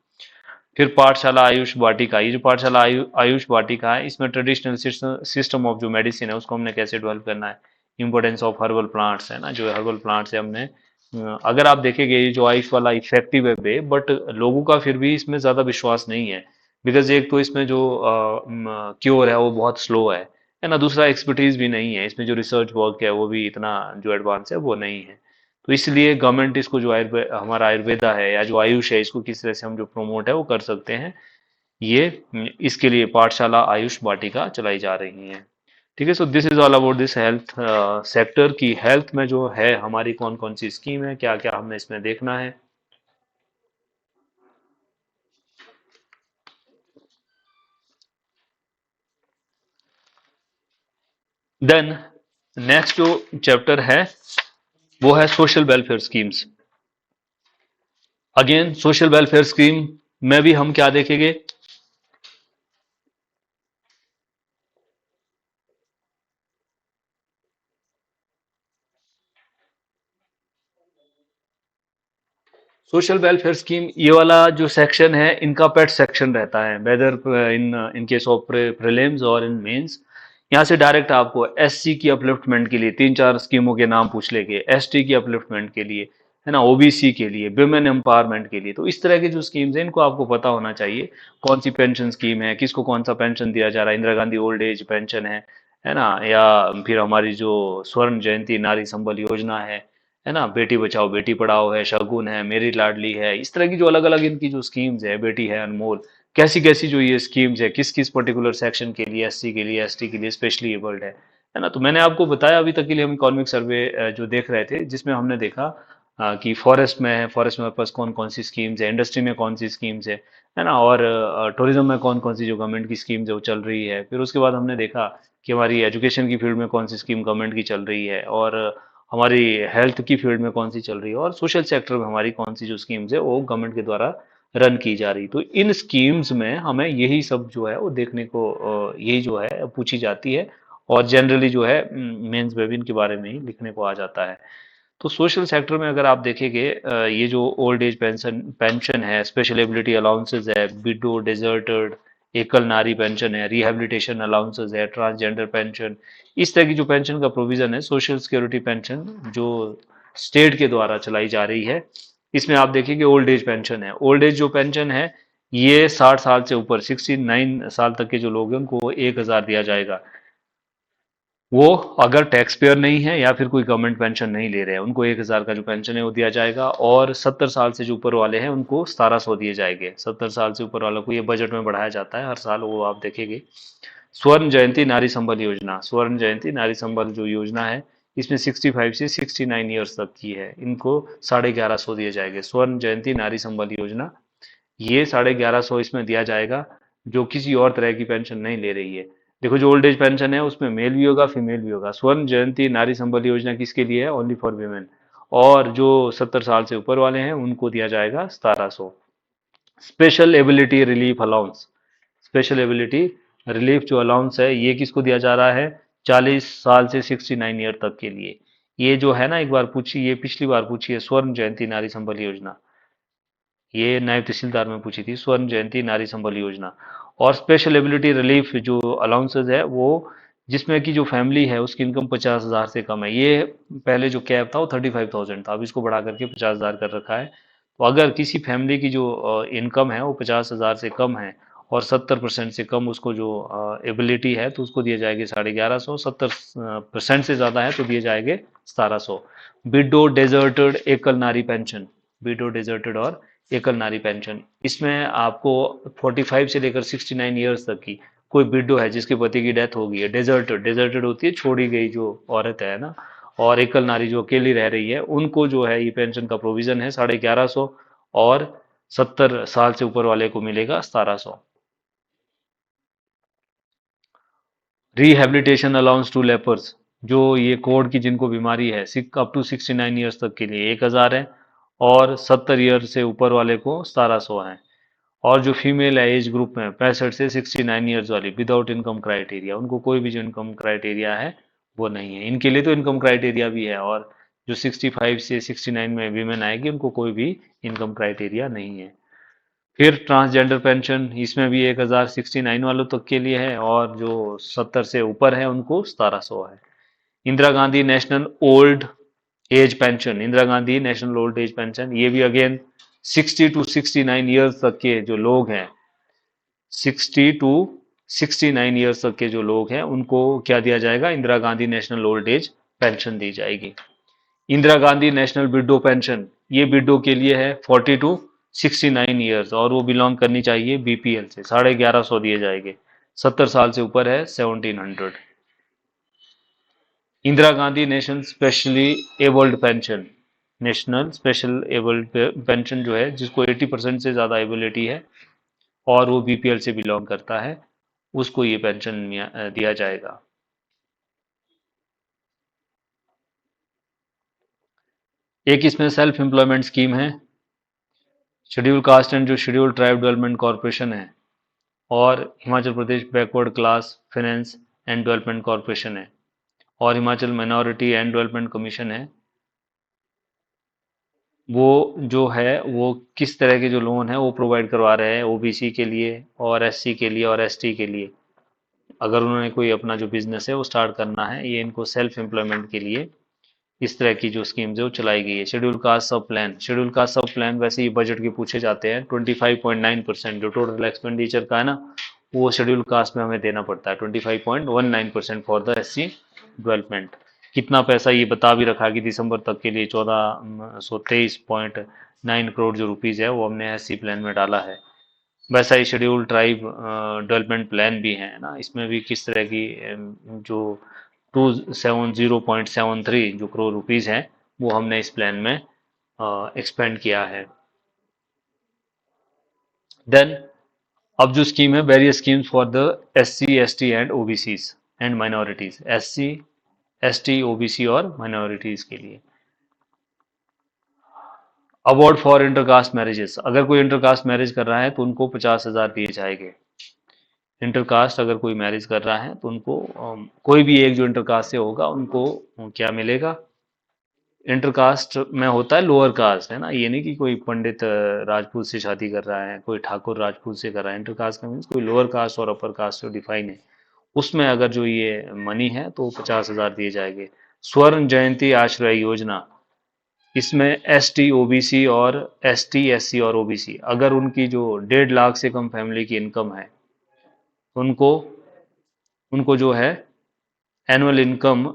फिर पाठशाला आयुष वाटिका, ये जो पाठशाला आयुष वाटिका है, इसमें ट्रेडिशनल सिस्टम ऑफ जो मेडिसिन है उसको हमने कैसे डेवलप करना है, इंपॉर्टेंस ऑफ हर्बल प्लांट्स है ना, जो हर्बल प्लांट्स है हमने अगर आप देखेंगे ये जो आयुष वाला इफेक्टिव है बे, बट लोगों का फिर भी इसमें ज्यादा विश्वास नहीं है। बिकॉज एक तो इसमें जो क्योर है वो बहुत स्लो है ना, दूसरा एक्सपर्टीज भी नहीं है इसमें, जो रिसर्च वर्क है वो भी इतना जो एडवांस है वो नहीं है। तो इसलिए गवर्नमेंट इसको जो हमारा आयुर्वेदा है या जो आयुष है इसको किस तरह से हम जो प्रमोट है वो कर सकते हैं, ये इसके लिए पाठशाला आयुष वाटिका चलाई जा रही है। ठीक है, so this is all about this health sector की। हेल्थ में जो है हमारी कौन कौन सी स्कीम है, क्या क्या हमें इसमें देखना है। देन नेक्स्ट जो चैप्टर है वो है social welfare schemes. Again social welfare scheme में भी हम क्या देखेंगे, सोशल वेलफेयर स्कीम ये वाला जो सेक्शन है इनका पेट सेक्शन रहता है, whether in in case of prelims और इन मेंस। यहाँ से डायरेक्ट आपको एससी की अपलिफ्टमेंट के लिए तीन चार स्कीमों के नाम पूछ लेंगे, एसटी की अपलिफ्टमेंट के लिए है ना, ओबीसी के लिए, वुमेन एम्पावरमेंट के लिए। तो इस तरह की जो स्कीम्स हैं इनको आपको पता होना चाहिए, कौन सी पेंशन स्कीम है, किसको कौन सा पेंशन दिया जा रहा है, Indira Gandhi old age pension है ना, या फिर हमारी जो स्वर्ण जयंती नारी संबल योजना है ना, बेटी बचाओ बेटी पढ़ाओ है, शगुन है, मेरी लाडली है, इस तरह की जो अलग अलग इनकी जो स्कीम्स है, बेटी है अनमोल, कैसी कैसी जो ये स्कीम्स है किस किस पर्टिकुलर सेक्शन के लिए, एससी के लिए, एसटी के लिए, स्पेशली एबल्ड है ना। तो मैंने आपको बताया अभी तक के लिए हम इकोनॉमिक सर्वे जो देख रहे थे, जिसमें हमने देखा कि फॉरेस्ट में है, फॉरेस्ट में पास कौन कौन सी स्कीम्स है, इंडस्ट्री में कौन सी स्कीम्स है ना, और टूरिज्म में कौन कौन सी जो गवर्नमेंट की स्कीम्स है वो चल रही है। फिर उसके बाद हमने देखा कि हमारी एजुकेशन की फील्ड में कौन सी स्कीम गवर्नमेंट की चल रही है, और हमारी हेल्थ की फील्ड में कौन सी चल रही है और सोशल सेक्टर में हमारी कौन सी जो स्कीम्स है वो गवर्नमेंट के द्वारा रन की जा रही। तो इन स्कीम्स में हमें यही सब जो है वो देखने को यही जो है पूछी जाती है और जनरली जो है मेंस में भी इनके बारे में ही लिखने को आ जाता है। तो सोशल सेक्टर में अगर आप देखेंगे ये जो ओल्ड एज पेंशन पेंशन है, स्पेशल एबिलिटी अलाउंसेस है, विडो डेजर्टेड, एकल नारी पेंशन है, रिहैबिलिटेशन अलाउंसेस है, ट्रांसजेंडर पेंशन, इस तरह की जो पेंशन का प्रोविजन है, सोशल सिक्योरिटी पेंशन जो स्टेट के द्वारा चलाई जा रही है, इसमें आप देखेंगे ओल्ड एज पेंशन है। ओल्ड एज जो पेंशन है ये 60 साल से ऊपर 69 साल तक के जो लोग हैं उनको 1,000 दिया जाएगा। वो अगर टैक्स पेयर नहीं है या फिर कोई गवर्नमेंट पेंशन नहीं ले रहे हैं उनको 1,000 का जो पेंशन है वो दिया जाएगा। और 70 साल से जो ऊपर वाले हैं उनको 1700 दिए जाएंगे। 70 साल से ऊपर वालों को ये बजट में बढ़ाया जाता है हर साल, वो आप देखेंगे। स्वर्ण जयंती नारी संबल योजना, स्वर्ण जयंती नारी संबल जो योजना है इसमें 65 से 69 ईयर्स तक की है, इनको 1150 दिए जाएंगे। स्वर्ण जयंती नारी संबल योजना, ये 1150 इसमें दिया जाएगा जो किसी और तरह की पेंशन नहीं ले रही है। देखो जो ओल्ड एज पेंशन है उसमें मेल भी होगा फीमेल भी होगा। स्वर्ण जयंती नारी संबल योजना किसके लिए है? Only for women. और जो 70 साल से ऊपर वाले हैं उनको दिया जाएगा 1700। Special ability relief allowance, special ability relief जो अलाउंस है ये किसको दिया जा रहा है? 40 साल से 69 ईयर तक के लिए। ये जो है ना, एक बार पूछी, ये पिछली बार पूछी है, स्वर्ण जयंती नारी संबल योजना, ये नायब तहसीलदार में पूछी थी, स्वर्ण जयंती नारी संबल योजना। और स्पेशल एबिलिटी रिलीफ जो अलाउंसेज है वो जिसमें कि जो फैमिली है उसकी इनकम 50,000 से कम है, ये पहले जो कैप था वो 35,000 था, अब इसको बढ़ा करके 50,000 कर रखा है। तो अगर किसी फैमिली की जो इनकम है वो 50,000 से कम है और 70% से कम उसको जो एबिलिटी है तो उसको दिए जाएंगे 1150। 70% से ज्यादा है तो दिए जाएंगे 1700। विडो डेजर्टेड एकल नारी पेंशन, विडो डेजर्टेड और एकल नारी पेंशन, इसमें आपको 45 से लेकर 69 ईयर्स तक की कोई विडो है जिसके पति की डेथ हो गई है, डेजर्टेड, डेजर्टेड होती है छोड़ी गई जो औरत है ना, और एकल नारी जो अकेली रह रही है उनको जो है ये पेंशन का प्रोविजन है 1150। और 70 साल से ऊपर वाले को मिलेगा 1700। रिहेबिलिटेशन अलाउंस टू लेपर्स, जो ये कोड की जिनको बीमारी है अप टू 69 ईयर्स तक के लिए 1,000 है और 70 ईयर से ऊपर वाले को 1700 है। और जो फीमेल है एज ग्रुप में 65 से 69 ईयर्स वाली विदाउट इनकम क्राइटेरिया, उनको कोई भी जो इनकम क्राइटेरिया है वो नहीं है, इनके लिए तो इनकम क्राइटेरिया भी है। और जो 65 से 69 में वीमेन आएगी उनको कोई भी इनकम क्राइटेरिया नहीं है। फिर ट्रांसजेंडर पेंशन, इसमें भी 1,069 वालों तक के लिए है और जो 70 से ऊपर है उनको 1700 है। Indira Gandhi national old age pension, Indira Gandhi national old age pension, ये भी अगेन 60 to 69 ईयर्स तक के जो लोग हैं, 60 to 69 ईयर्स तक के जो लोग हैं उनको क्या दिया जाएगा? Indira Gandhi national old age pension दी जाएगी। Indira Gandhi national widow pension, ये विडो के लिए है 40 to 69 ईयर्स और वो बिलोंग करनी चाहिए बीपीएल से, 1150 दिए जाएंगे। 70 साल से ऊपर है 1700। Indira Gandhi national specially abled pension, national special abled pension जो है जिसको 80% से ज्यादा एबिलिटी है और वो बीपीएल से बिलोंग करता है, उसको ये पेंशन दिया जाएगा। एक इसमें सेल्फ एम्प्लॉयमेंट स्कीम है, शेड्यूल कास्ट एंड जो शेड्यूल ट्राइब डेवलपमेंट कॉरपोरेशन है और Himachal Pradesh backward class finance and development corporation है और Himachal minority and development commission है, वो जो है वो किस तरह के जो लोन है वो प्रोवाइड करवा रहे हैं ओबीसी के लिए और एससी के लिए और एसटी के लिए। अगर उन्होंने कोई अपना जो बिजनेस है वो स्टार्ट करना है, ये इनको सेल्फ एम्प्लॉयमेंट के लिए इस तरह की जो स्कीम्स है वो चलाई गई है। शेड्यूल कास्ट सब प्लान, शेड्यूल कास्ट सब प्लान वैसे ही बजट के पूछे जाते हैं। 25.9% जो टोटल एक्सपेंडिचर का है ना वो शेड्यूल कास्ट में हमें देना पड़ता है, 25.19% फॉर द एससी डेवलपमेंट। कितना पैसा ये बता भी रखा कि दिसंबर तक के लिए 1423.9 करोड़ जो रुपीज़ है वो हमने एससी प्लान में डाला है। वैसा ही शेड्यूल ट्राइब डेवलपमेंट प्लान भी है ना, इसमें भी किस तरह की जो 270.73 जो करोड़ रुपीज़ हैं वो हमने इस प्लान में एक्सपेंड किया है। देन अब जो स्कीम है various schemes for the S C S T and OBCs and minorities. S C ST, OBC और माइनॉरिटीज के लिए। अवार्ड फॉर इंटरकास्ट मैरिजेस, अगर कोई इंटरकास्ट मैरिज कर रहा है तो उनको 50,000 दिए जाएंगे। इंटरकास्ट अगर कोई मैरिज कर रहा है तो उनको कोई भी एक जो इंटरकास्ट से होगा उनको क्या मिलेगा। इंटरकास्ट में होता है लोअर कास्ट, है ना, ये नहीं कि कोई पंडित राजपूत से शादी कर रहा है, कोई ठाकुर राजपूत से कर रहा है। इंटरकास्ट का मीन्स कोई लोअर कास्ट और अपर कास्ट जो डिफाइन है, उसमें अगर जो ये मनी है तो 50,000 दिए जाएंगे। स्वर्ण जयंती आश्रय योजना, इसमें एस टी, ओबीसी और एस टी, एस सी और ओबीसी, अगर उनकी जो 1.5 लाख से कम फैमिली की इनकम है, उनको उनको जो है एनुअल इनकम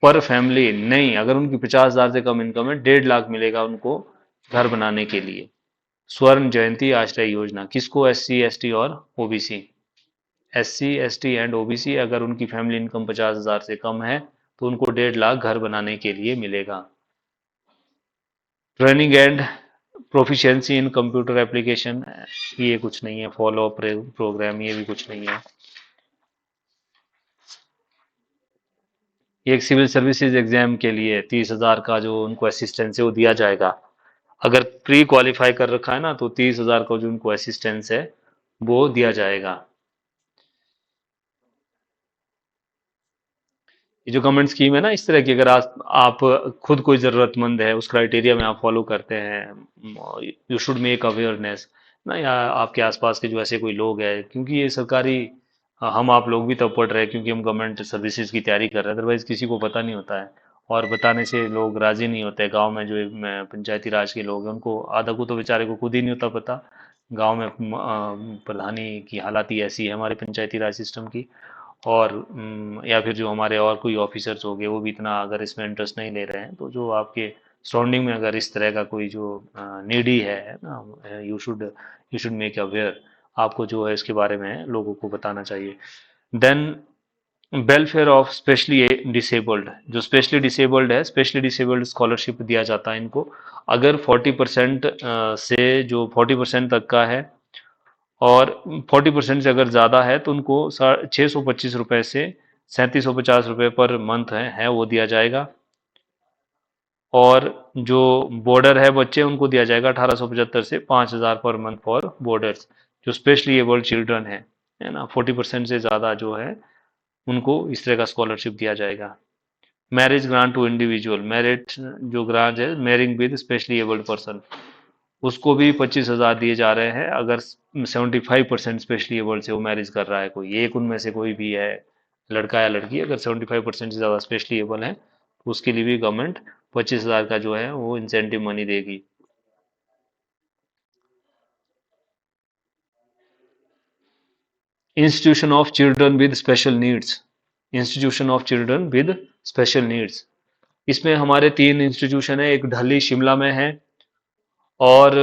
पर फैमिली नहीं, अगर उनकी 50,000 से कम इनकम है, 1.5 लाख मिलेगा उनको घर बनाने के लिए। स्वर्ण जयंती आश्रय योजना किसको, एस सी, एस टी और OBC. S C, S T and OBC, अगर उनकी फैमिली इनकम 50,000 से कम है तो उनको 1.5 लाख घर बनाने के लिए मिलेगा। Training and proficiency in computer application, ये कुछ नहीं है। फॉलो अप प्रोग्राम, ये भी कुछ नहीं है। एक सिविल सर्विसेज एग्जाम के लिए 30,000 का जो उनको असिस्टेंस है वो दिया जाएगा। अगर प्री क्वालिफाई कर रखा है ना तो 30,000 का जो उनको असिस्टेंस है वो दिया जाएगा। ये जो गवर्नमेंट स्कीम है ना इस तरह की, अगर आप खुद कोई ज़रूरतमंद है, उस क्राइटेरिया में आप फॉलो करते हैं, यू शुड मेक अवेयरनेस ना, या आपके आसपास के जो ऐसे कोई लोग हैं, क्योंकि ये सरकारी, हम आप लोग भी तब पढ़ रहे हैं क्योंकि हम गवर्नमेंट सर्विसेज की तैयारी कर रहे हैं, अदरवाइज किसी को पता नहीं होता है और बताने से लोग राजी नहीं होते। गांव में जो पंचायती राज के लोग हैं उनको आधा को तो बेचारे को खुद ही नहीं होता पता। गांव में प्रधानी की हालात ही ऐसी है हमारे पंचायती राज सिस्टम की। और या फिर जो हमारे और कोई ऑफिसर्स हो गए वो भी इतना अगर इसमें इंटरेस्ट नहीं ले रहे हैं, तो जो आपके सराउंडिंग में अगर इस तरह का कोई जो नीडी है ना, यू शुड मेक अवेयर, आपको जो है इसके बारे में लोगों को बताना चाहिए। Then welfare of specially disabled, जो स्पेशली डिसेबल्ड है, स्पेशली डिसेबल्ड स्कॉलरशिप दिया जाता है इनको। अगर 40% से जो 40% तक का है और 40% से अगर ज़्यादा है तो उनको 625 रुपये से 3750 रुपये पर मंथ है वो दिया जाएगा। और जो बॉर्डर है बच्चे उनको दिया जाएगा 1875 से 5,000 पर मंथ फॉर बॉर्डर्स, जो स्पेशली एबल्ड चिल्ड्रन है ना, 40% से ज़्यादा जो है उनको इस तरह का स्कॉलरशिप दिया जाएगा। Marriage grant to individual, marriage जो ग्रांट है marrying with specially abled person, उसको भी 25,000 दिए जा रहे हैं अगर 75% स्पेशली एबल्ड से वो मैरिज कर रहा है कोई एक, उनमें से कोई भी है, लड़का या लड़की, अगर 75% से ज़्यादा स्पेशली एबल है तो उसके लिए भी गवर्नमेंट 25,000 का जो है वो इंसेंटिव मनी देगी। Institution of children with special needs, institution of children with special needs, इसमें हमारे 3 इंस्टीट्यूशन है, एक ढली शिमला में है और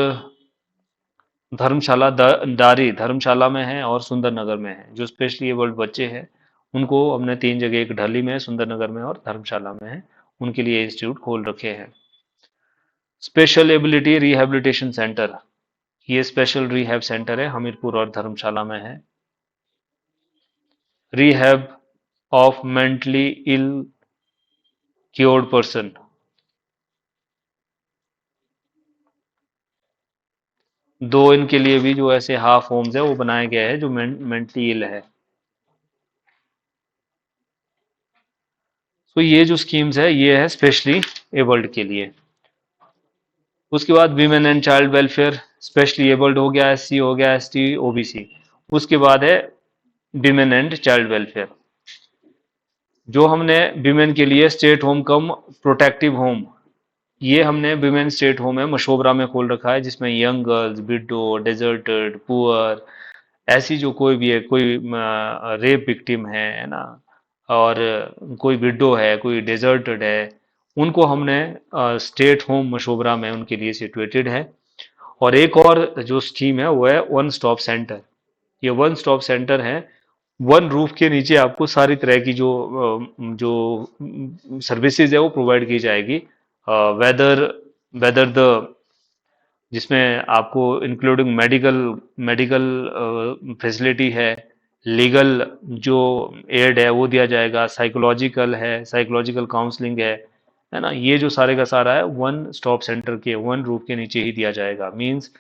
धर्मशाला दारी धर्मशाला में है और सुंदरनगर में है। जो स्पेशली एबल्ड बच्चे हैं उनको हमने 3 जगह, एक ढली में, सुंदरनगर में और धर्मशाला में है, उनके लिए इंस्टीट्यूट खोल रखे हैं। स्पेशल एबिलिटी रिहेबिलिटेशन सेंटर, ये स्पेशल रिहैब सेंटर है, हमीरपुर और धर्मशाला में है। Rehab of mentally ill cured person, दो इनके लिए भी जो ऐसे हाफ होम्स है वो बनाया गया है जो मेंटली इल है। तो ये जो स्कीम्स है ये है स्पेशली एबल्ड के लिए। उसके बाद women and child welfare, specially abled हो गया, एससी हो गया, एसटी, ओबीसी। उसके बाद है वीमेन एंड चाइल्ड वेलफेयर, जो हमने वीमेन के लिए स्टेट होम कम प्रोटेक्टिव होम, ये हमने विमेन स्टेट होम है मशोबरा में खोल रखा है, जिसमें young girls, window, deserted, poor, ऐसी जो कोई भी है, कोई रेप विक्टिम है ना, और कोई विडो है, कोई डेजर्टेड है, उनको हमने स्टेट होम मशोबरा में उनके लिए सिचुएटेड है। और एक और जो स्कीम है वो है वन स्टॉप सेंटर। ये वन स्टॉप सेंटर है, वन रूफ के नीचे आपको सारी तरह की जो सर्विसेज है वो प्रोवाइड की जाएगी। वेदर वेदर द, जिसमें आपको इंक्लूडिंग मेडिकल मेडिकल फैसिलिटी है, लीगल जो एड है वो दिया जाएगा, साइकोलॉजिकल है, साइकोलॉजिकल काउंसलिंग है ना, ये जो सारे का सारा है वन स्टॉप सेंटर के वन रूफ के नीचे ही दिया जाएगा। मींस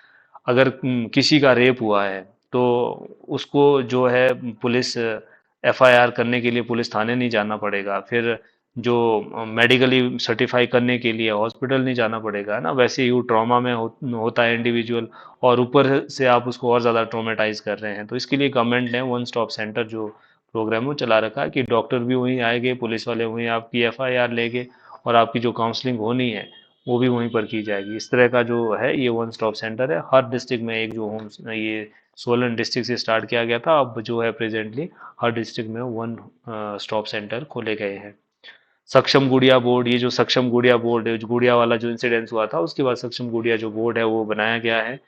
अगर किसी का रेप हुआ है तो उसको जो है पुलिस एफआईआर करने के लिए पुलिस थाने नहीं जाना पड़ेगा, फिर जो मेडिकली सर्टिफाई करने के लिए हॉस्पिटल नहीं जाना पड़ेगा, है ना। वैसे ही वो ट्रॉमा में होता है इंडिविजुअल, और ऊपर से आप उसको और ज़्यादा ट्रोमेटाइज कर रहे हैं। तो इसके लिए गवर्नमेंट ने वन स्टॉप सेंटर जो प्रोग्राम वो चला रखा है कि डॉक्टर भी वहीं आएंगे, पुलिस वाले वहीं आपकी एफआईआर लेंगे, और आपकी जो काउंसलिंग होनी है वो भी वहीं पर की जाएगी। इस तरह का जो है ये वन स्टॉप सेंटर है हर डिस्ट्रिक्ट में। एक जो होम ये सोलन डिस्ट्रिक्ट से स्टार्ट किया गया था, अब जो है प्रेजेंटली हर डिस्ट्रिक्ट में वन स्टॉप सेंटर खोले गए हैं। सक्षम गुड़िया बोर्ड, ये जो सक्षम गुड़िया बोर्ड है, जो गुड़िया वाला जो इंसिडेंस हुआ था उसके बाद सक्षम गुड़िया जो बोर्ड है वो बनाया गया है।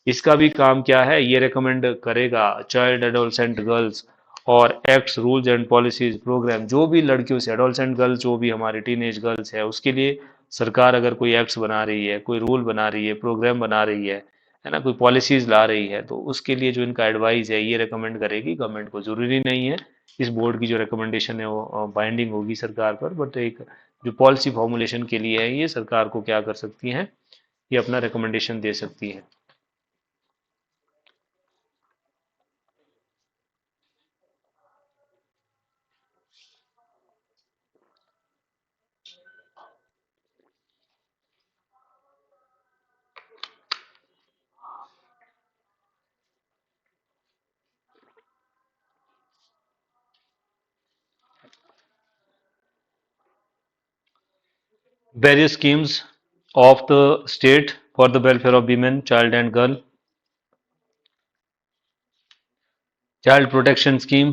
इसका भी काम क्या है, ये रिकमेंड करेगा चाइल्ड एडोलसेंट गर्ल्स और acts rules and policies programme, जो भी लड़कियों से एडोलसेंट गर्ल्स जो भी हमारे टीनेज गर्ल्स है उसके लिए सरकार अगर कोई एक्ट्स बना रही है, कोई रूल बना रही है, प्रोग्राम बना रही है ना, कोई पॉलिसीज ला रही है, तो उसके लिए जो इनका एडवाइस है ये रिकमेंड करेगी गवर्नमेंट को। जरूरी नहीं है इस बोर्ड की जो रिकमेंडेशन है वो बाइंडिंग होगी सरकार पर, बट एक जो पॉलिसी फॉर्मुलेशन के लिए है ये सरकार को क्या कर सकती हैं, ये अपना रिकमेंडेशन दे सकती है। Various schemes of the state for the welfare of women, child and girl, child protection scheme,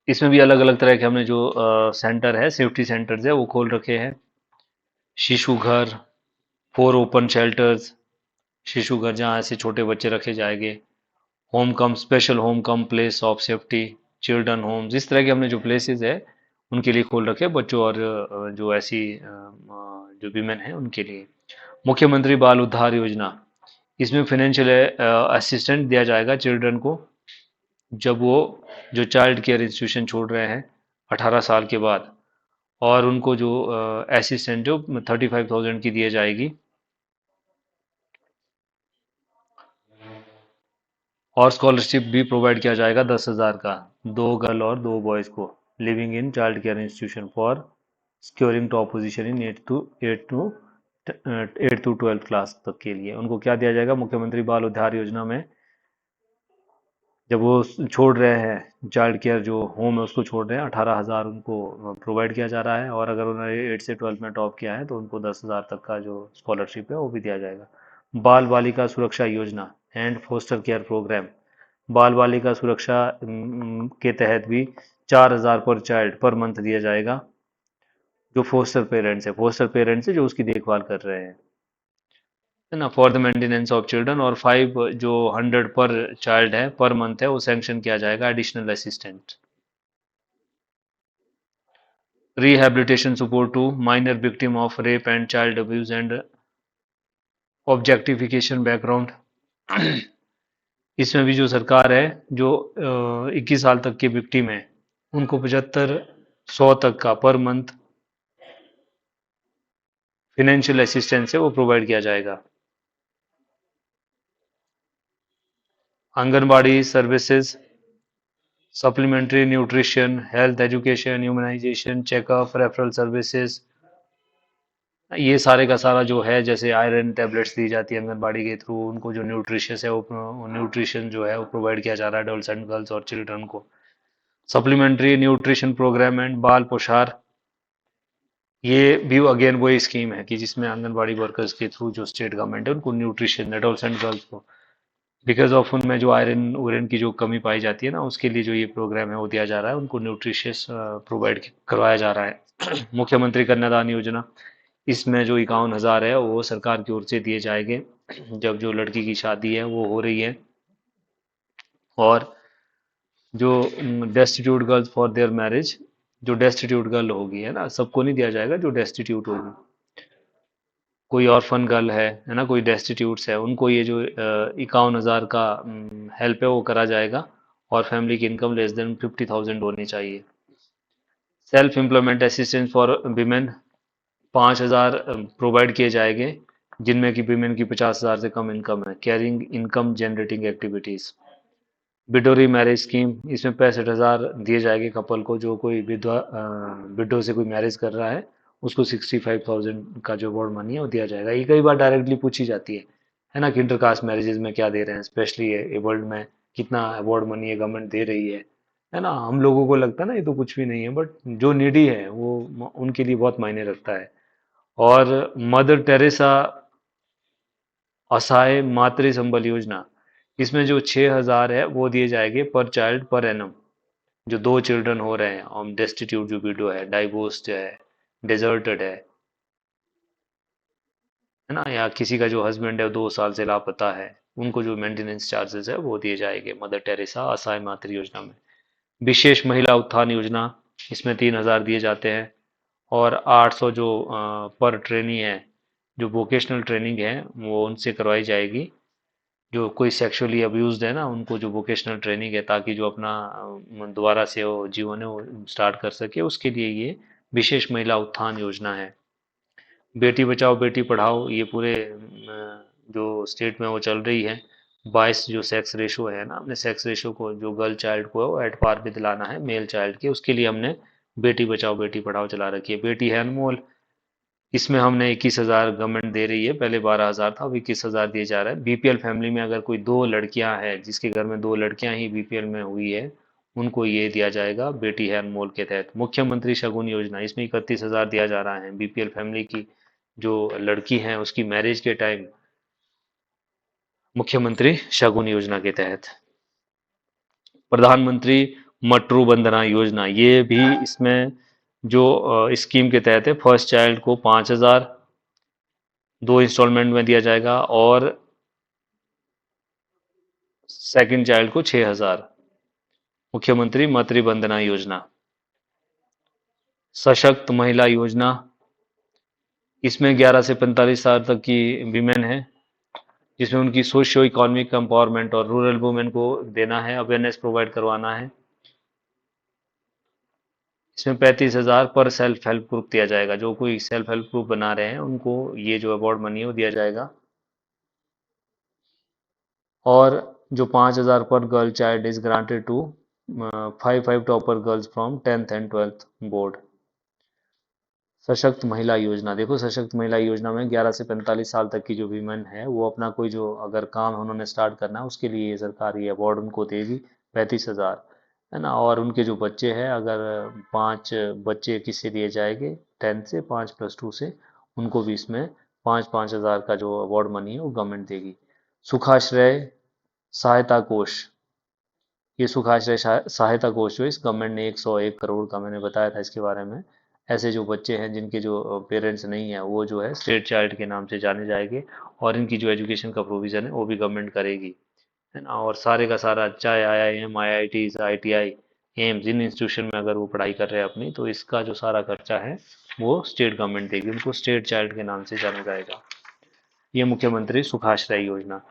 इसमें भी अलग अलग तरह के हमने जो सेंटर है, सेफ्टी सेंटर्स है वो खोल रखे हैं। शिशु घर, फोर ओपन शेल्टर्स, शिशु घर जहाँ ऐसे छोटे बच्चे रखे जाएंगे। Home cum special home cum place of safety, children homes, इस तरह के हमने जो प्लेसेस है उनके लिए खोल रखे हैं, बच्चों और जो ऐसी जो वीमेन है उनके लिए। मुख्यमंत्री बाल उद्धार योजना, इसमें फाइनेंशियल असिस्टेंट दिया जाएगा चिल्ड्रन को जब वो जो चाइल्ड केयर इंस्टीट्यूशन छोड़ रहे हैं 18 साल के बाद, और उनको जो असिस्टेंट जो 35,000 की दी जाएगी। और स्कॉलरशिप भी प्रोवाइड किया जाएगा 10,000 का, 2 गर्ल और 2 बॉयज़ को, living in child care institution for securing top position in 8 to 12 class तक के लिए। उनको क्या दिया जाएगा मुख्यमंत्री बाल उद्धार योजना में, जब वो छोड़ रहे हैं चाइल्ड केयर जो होम है उसको छोड़ रहे हैं, 18,000 उनको प्रोवाइड किया जा रहा है, और अगर उन्होंने 8 से 12 में टॉप किया है तो उनको 10,000 तक का जो स्कॉलरशिप है वो भी दिया जाएगा। बाल बालिका सुरक्षा योजना एंड फोस्टर केयर प्रोग्राम, बाल बालिका सुरक्षा के तहत भी 4,000 पर चाइल्ड पर मंथ दिया जाएगा जो फोस्टर पेरेंट्स है जो उसकी देखभाल कर रहे हैं, है ना, for the maintenance of children. और 5 जो 100 पर चाइल्ड है पर मंथ है वो सैंक्शन किया जाएगा additional assistant. Rehabilitation support to minor victim of rape and child abuse and objectification background, इसमें भी जो सरकार है जो 21 साल तक के विक्टिम है उनको 75-100 तक का पर मंथ फाइनेंशियल असिस्टेंस है वो प्रोवाइड किया जाएगा। Anganwadi services, supplementary nutrition, health education, humanisation, checkup, referral services, ये सारे का सारा जो है, जैसे आयरन टेबलेट्स दी जाती है आंगनबाड़ी के थ्रू, उनको जो न्यूट्रिशियस है वो न्यूट्रिशन जो है वो प्रोवाइड किया जा रहा है एडोलसेंट गर्ल्स और चिल्ड्रन को। सप्लीमेंट्री न्यूट्रिशन प्रोग्राम एंड बाल पोषार, ये भी अगेन वही स्कीम है कि जिसमें आंगनबाड़ी वर्कर्स के थ्रू जो स्टेट गवर्नमेंट है उनको न्यूट्रिशन एडोलसेंट गर्ल्स को, बिकॉज ऑफ उनमें जो आयरन उयरन की जो कमी पाई जाती है ना, उसके लिए जो ये प्रोग्राम है वो दिया जा रहा है, उनको न्यूट्रिशियस प्रोवाइड करवाया जा रहा है। मुख्यमंत्री कन्यादान योजना, इसमें जो 51,000 है वो सरकार की ओर से दिए जाएंगे जब जो लड़की की शादी है वो हो रही है, और जो destitute girls for their marriage, जो डेस्टिट्यूट गर्ल होगी, है ना, सबको नहीं दिया जाएगा, जो डेस्टिट्यूट होगी। कोई ऑर्फन गर्ल है ना, कोई डेस्टिट्यूट्स है, उनको ये जो 51,000 का हेल्प है वो करा जाएगा। और फैमिली की इनकम लेस देन 50,000 होनी चाहिए। Self employment assistance for women 5,000 provide किए जाएंगे, जिनमें कि विमेन की 50,000 से कम इनकम है। Carrying income generating activities. Window marriage scheme, इसमें 65,000 दिए जाएंगे कपल को, जो कोई विधवा विडो से कोई मैरिज कर रहा है उसको 65,000 का जो अवार्ड मनी है वो दिया जाएगा। ये कई बार डायरेक्टली पूछी जाती है ना, कि इंटरकास्ट मैरिजेज में क्या दे रहे हैं, स्पेशली एबल्ड में कितना अवार्ड मनी है गवर्नमेंट दे रही है ना। हम लोगों को लगता है ना ये तो कुछ भी नहीं है, बट जो नीडी है वो उनके लिए बहुत मायने रखता है। और मदर टेरेसा असहाय मातृ संबल योजना, इसमें जो 6,000 है वो दिए जाएंगे पर चाइल्ड पर एनम। जो 2 चिल्ड्रन हो रहे हैं और डेस्टिट्यूट जो विडो है, डाइवोर्स्ड है, डेजर्टेड है ना, या किसी का जो हस्बैंड है 2 साल से लापता है, उनको जो मेंटेनेंस चार्जेस है वो दिए जाएंगे मदर टेरेसा असहाय मातृ योजना में। विशेष महिला उत्थान योजना, इसमें 3,000 दिए जाते हैं। और 800 जो पर ट्रेनी है, जो वोकेशनल ट्रेनिंग है वो उनसे करवाई जाएगी। जो कोई सेक्सुअली अब्यूज्ड है ना, उनको जो वोकेशनल ट्रेनिंग है, ताकि जो अपना दोबारा से वो जीवन है वो स्टार्ट कर सके, उसके लिए ये विशेष महिला उत्थान योजना है। बेटी बचाओ बेटी पढ़ाओ, ये पूरे जो स्टेट में वो चल रही है। 22 जो सेक्स रेशो है ना, हमने सेक्स रेशो को, जो गर्ल चाइल्ड को है वो एट पार पे दिलाना है मेल चाइल्ड के, उसके लिए हमने बेटी बचाओ बेटी पढ़ाओ चला रखी है। बेटी है अनमोल, इसमें हमने 21,000 गवर्नमेंट दे रही है, पहले 12,000 था, अब 21,000 दिए जा रहा है। बीपीएल फैमिली में अगर कोई 2 लड़कियां हैं, जिसके घर में 2 लड़कियां ही बीपीएल में हुई है, उनको ये दिया जाएगा बेटी है अनमोल के तहत। मुख्यमंत्री शगुन योजना, इसमें 31,000 दिया जा रहा है बीपीएल फैमिली की जो लड़की है उसकी मैरिज के टाइम, मुख्यमंत्री शगुन योजना के तहत। प्रधानमंत्री मटरू बंधना योजना, ये भी इसमें जो स्कीम के तहत है। फर्स्ट चाइल्ड को 5,000 2 इंस्टॉलमेंट में दिया जाएगा, और सेकंड चाइल्ड को 6,000। मुख्यमंत्री मातृ वंदना योजना। सशक्त महिला योजना, इसमें 11 से 45 साल तक की विमेन है, जिसमें उनकी सोशियो इकोनॉमिक एम्पावरमेंट और रूरल वुमेन को देना है, अवेयरनेस प्रोवाइड करवाना है। इसमें 35,000 पर सेल्फ हेल्प ग्रुप दिया जाएगा, जो कोई सेल्फ हेल्प ग्रुप बना रहे हैं उनको ये जो अवार्ड मनी है वो दिया जाएगा। और जो 5,000 per girl child is granted to 5 topper girls from 10th and 12th board. सशक्त महिला योजना, देखो सशक्त महिला योजना में 11 से 45 साल तक की जो वीमेन है वो अपना कोई जो अगर काम उन्होंने स्टार्ट करना है, उसके लिए ये सरकार ये अवार्ड उनको देगी 35,000, है ना। और उनके जो बच्चे हैं, अगर 5 बच्चे किससे दिए जाएंगे, 10 से, 5+2 से, उनको भी इसमें 5,000 का जो अवार्ड मनी है वो गवर्नमेंट देगी। सुखाश्रय सहायता कोष, ये सुखाश्रय सहायता कोष जो इस गवर्नमेंट ने 101 करोड़ का, मैंने बताया था इसके बारे में। ऐसे जो बच्चे हैं जिनके जो पेरेंट्स नहीं है, वो जो है स्टेट चाइल्ड के नाम से जाने जाएंगे, और इनकी जो एजुकेशन का प्रोविजन है वो भी गवर्नमेंट करेगी, है ना। और सारे का सारा, चाहे IIM, IITs, ITI, एम्स, इन इंस्टीट्यूशन में अगर वो पढ़ाई कर रहे हैं अपनी, तो इसका जो सारा खर्चा है वो स्टेट गवर्नमेंट देगी, उनको स्टेट चाइल्ड के नाम से जाना जाएगा। ये मुख्यमंत्री सुखाश्रय योजना।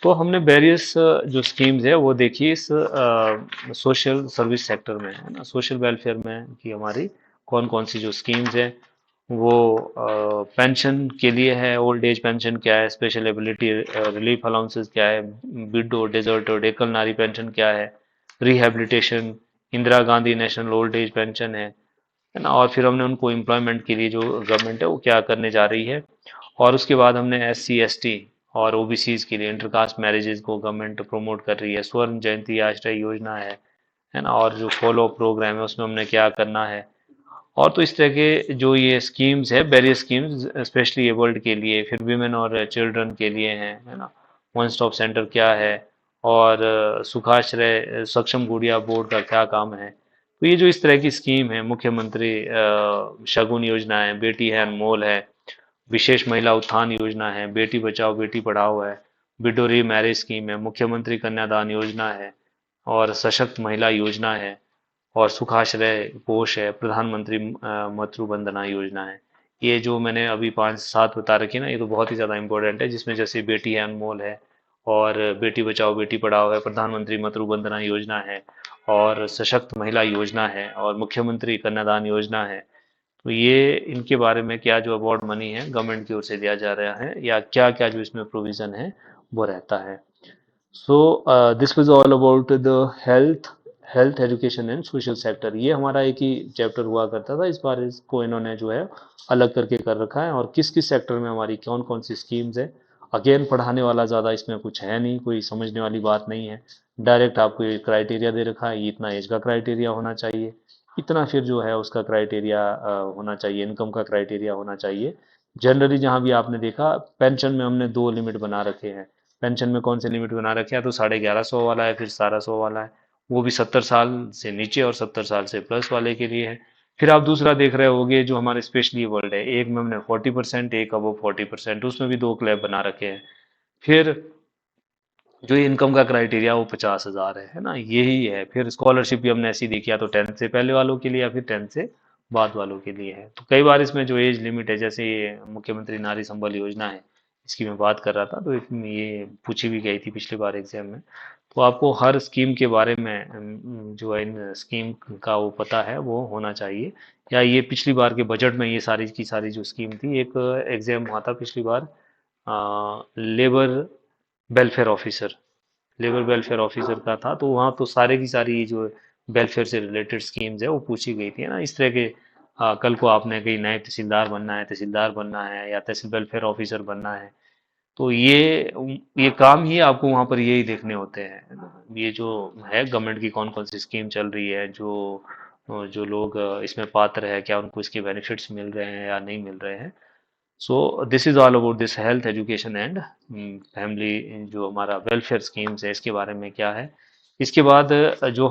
तो हमने वेरियस जो स्कीम्स है वो देखी इस सोशल सर्विस सेक्टर में, है ना, सोशल वेलफेयर में, कि हमारी कौन कौन सी जो स्कीम्स है वो पेंशन के लिए है। ओल्ड एज पेंशन क्या है, स्पेशल एबिलिटी रिलीफ अलाउंसेस क्या है, विडो डेजर्ट और एकल नारी पेंशन क्या है, rehabilitation, Indira Gandhi national old age pension है ना। और फिर हमने उनको एम्प्लॉयमेंट के लिए जो गवर्नमेंट है वो क्या करने जा रही है। और उसके बाद हमने SC ST और OBCs के लिए इंटरकास्ट मैरिजेज को गवर्नमेंट प्रमोट कर रही है। स्वर्ण जयंती आश्रय योजना है ना। और जो फॉलो अप प्रोग्राम है उसमें हमने क्या करना है। और तो इस तरह के जो ये स्कीम्स है, वेरियस स्कीम्स स्पेशली एबल्ड के लिए, फिर विमेन और चिल्ड्रन के लिए हैं, है ना। वन स्टॉप सेंटर क्या है, और सुखाश्रय सक्षम गुड़िया बोर्ड का क्या काम है। तो ये जो इस तरह की स्कीम है, मुख्यमंत्री शगुन योजना है, बेटी है अनमोल है, विशेष महिला उत्थान योजना है, बेटी बचाओ बेटी पढ़ाओ है, विडो री मैरिज स्कीम है, मुख्यमंत्री कन्यादान योजना है, और सशक्त महिला योजना है, और सुखाश्रय कोष है, प्रधानमंत्री मातृ वंदना योजना है। ये जो मैंने अभी 5-7 बता रखी है ना, ये तो बहुत ही ज़्यादा इंपॉर्टेंट है, जिसमें जैसे बेटी है अनमोल है, और बेटी बचाओ बेटी पढ़ाओ है, प्रधानमंत्री मातृ वंदना योजना है, और सशक्त महिला योजना है, और मुख्यमंत्री कन्यादान योजना है। तो ये इनके बारे में क्या जो अवार्ड मनी है गवर्नमेंट की ओर से दिया जा रहा है, या क्या क्या जो इसमें प्रोविजन है वो रहता है। So this was all about the health education and social sector. ये हमारा एक ही चैप्टर हुआ करता था, इस बार इसको इन्होंने जो है अलग करके कर रखा है, और किस किस सेक्टर में हमारी कौन कौन सी स्कीम्स है। अगेन पढ़ाने वाला ज़्यादा इसमें कुछ है नहीं, कोई समझने वाली बात नहीं है। डायरेक्ट आपको ये क्राइटेरिया दे रखा है, ये इतना एज का क्राइटेरिया होना चाहिए, इतना फिर जो है उसका क्राइटेरिया होना चाहिए, इनकम का क्राइटेरिया होना चाहिए। जनरली जहाँ भी आपने देखा, पेंशन में हमने दो लिमिट बना रखे हैं। पेंशन में कौन से लिमिट बना रखे हैं, तो 1150 वाला है, फिर 1700 वाला है, वो भी 70 साल से नीचे और 70 साल से प्लस वाले के लिए है। फिर आप दूसरा देख रहे होगे जो हमारे स्पेशली वर्ल्ड है, एक में हमने 40%, एक अबव 40%, उसमें भी दो क्लैब बना रखे हैं। फिर जो इनकम का क्राइटेरिया वो 50,000 है ना, यही है। फिर स्कॉलरशिप भी हमने ऐसी देखी, या तो 10th से पहले वालों के लिए, या फिर 10th से बाद वालों के लिए है। तो कई बार इसमें जो एज लिमिट है, जैसे ये मुख्यमंत्री नारी संबल योजना है, इसकी मैं बात कर रहा था, तो इसमें ये पूछी भी गई थी पिछली बार एग्जाम में। तो आपको हर स्कीम के बारे में जो है इन स्कीम का वो पता है वो होना चाहिए। या ये पिछली बार के बजट में ये सारी की सारी जो स्कीम थी, एक एग्जाम हुआ था पिछली बार, labour welfare officer, labour welfare officer का था, तो वहाँ तो सारे की सारी जो वेलफेयर से रिलेटेड स्कीम्स है वो पूछी गई थी, है ना, इस तरह के। कल को आपने कहीं नए तहसीलदार बनना है या तहसील वेलफेयर ऑफिसर बनना है, तो ये काम ही आपको वहाँ पर यही देखने होते हैं, है ना? ये जो है गवर्नमेंट की कौन कौन सी स्कीम चल रही है, जो जो लोग इसमें पात्र है, क्या उनको इसके बेनिफिट्स मिल रहे हैं या नहीं मिल रहे हैं। So this is all about this health education and family, जो हमारा वेलफेयर स्कीम्स है इसके बारे में क्या है। इसके बाद जो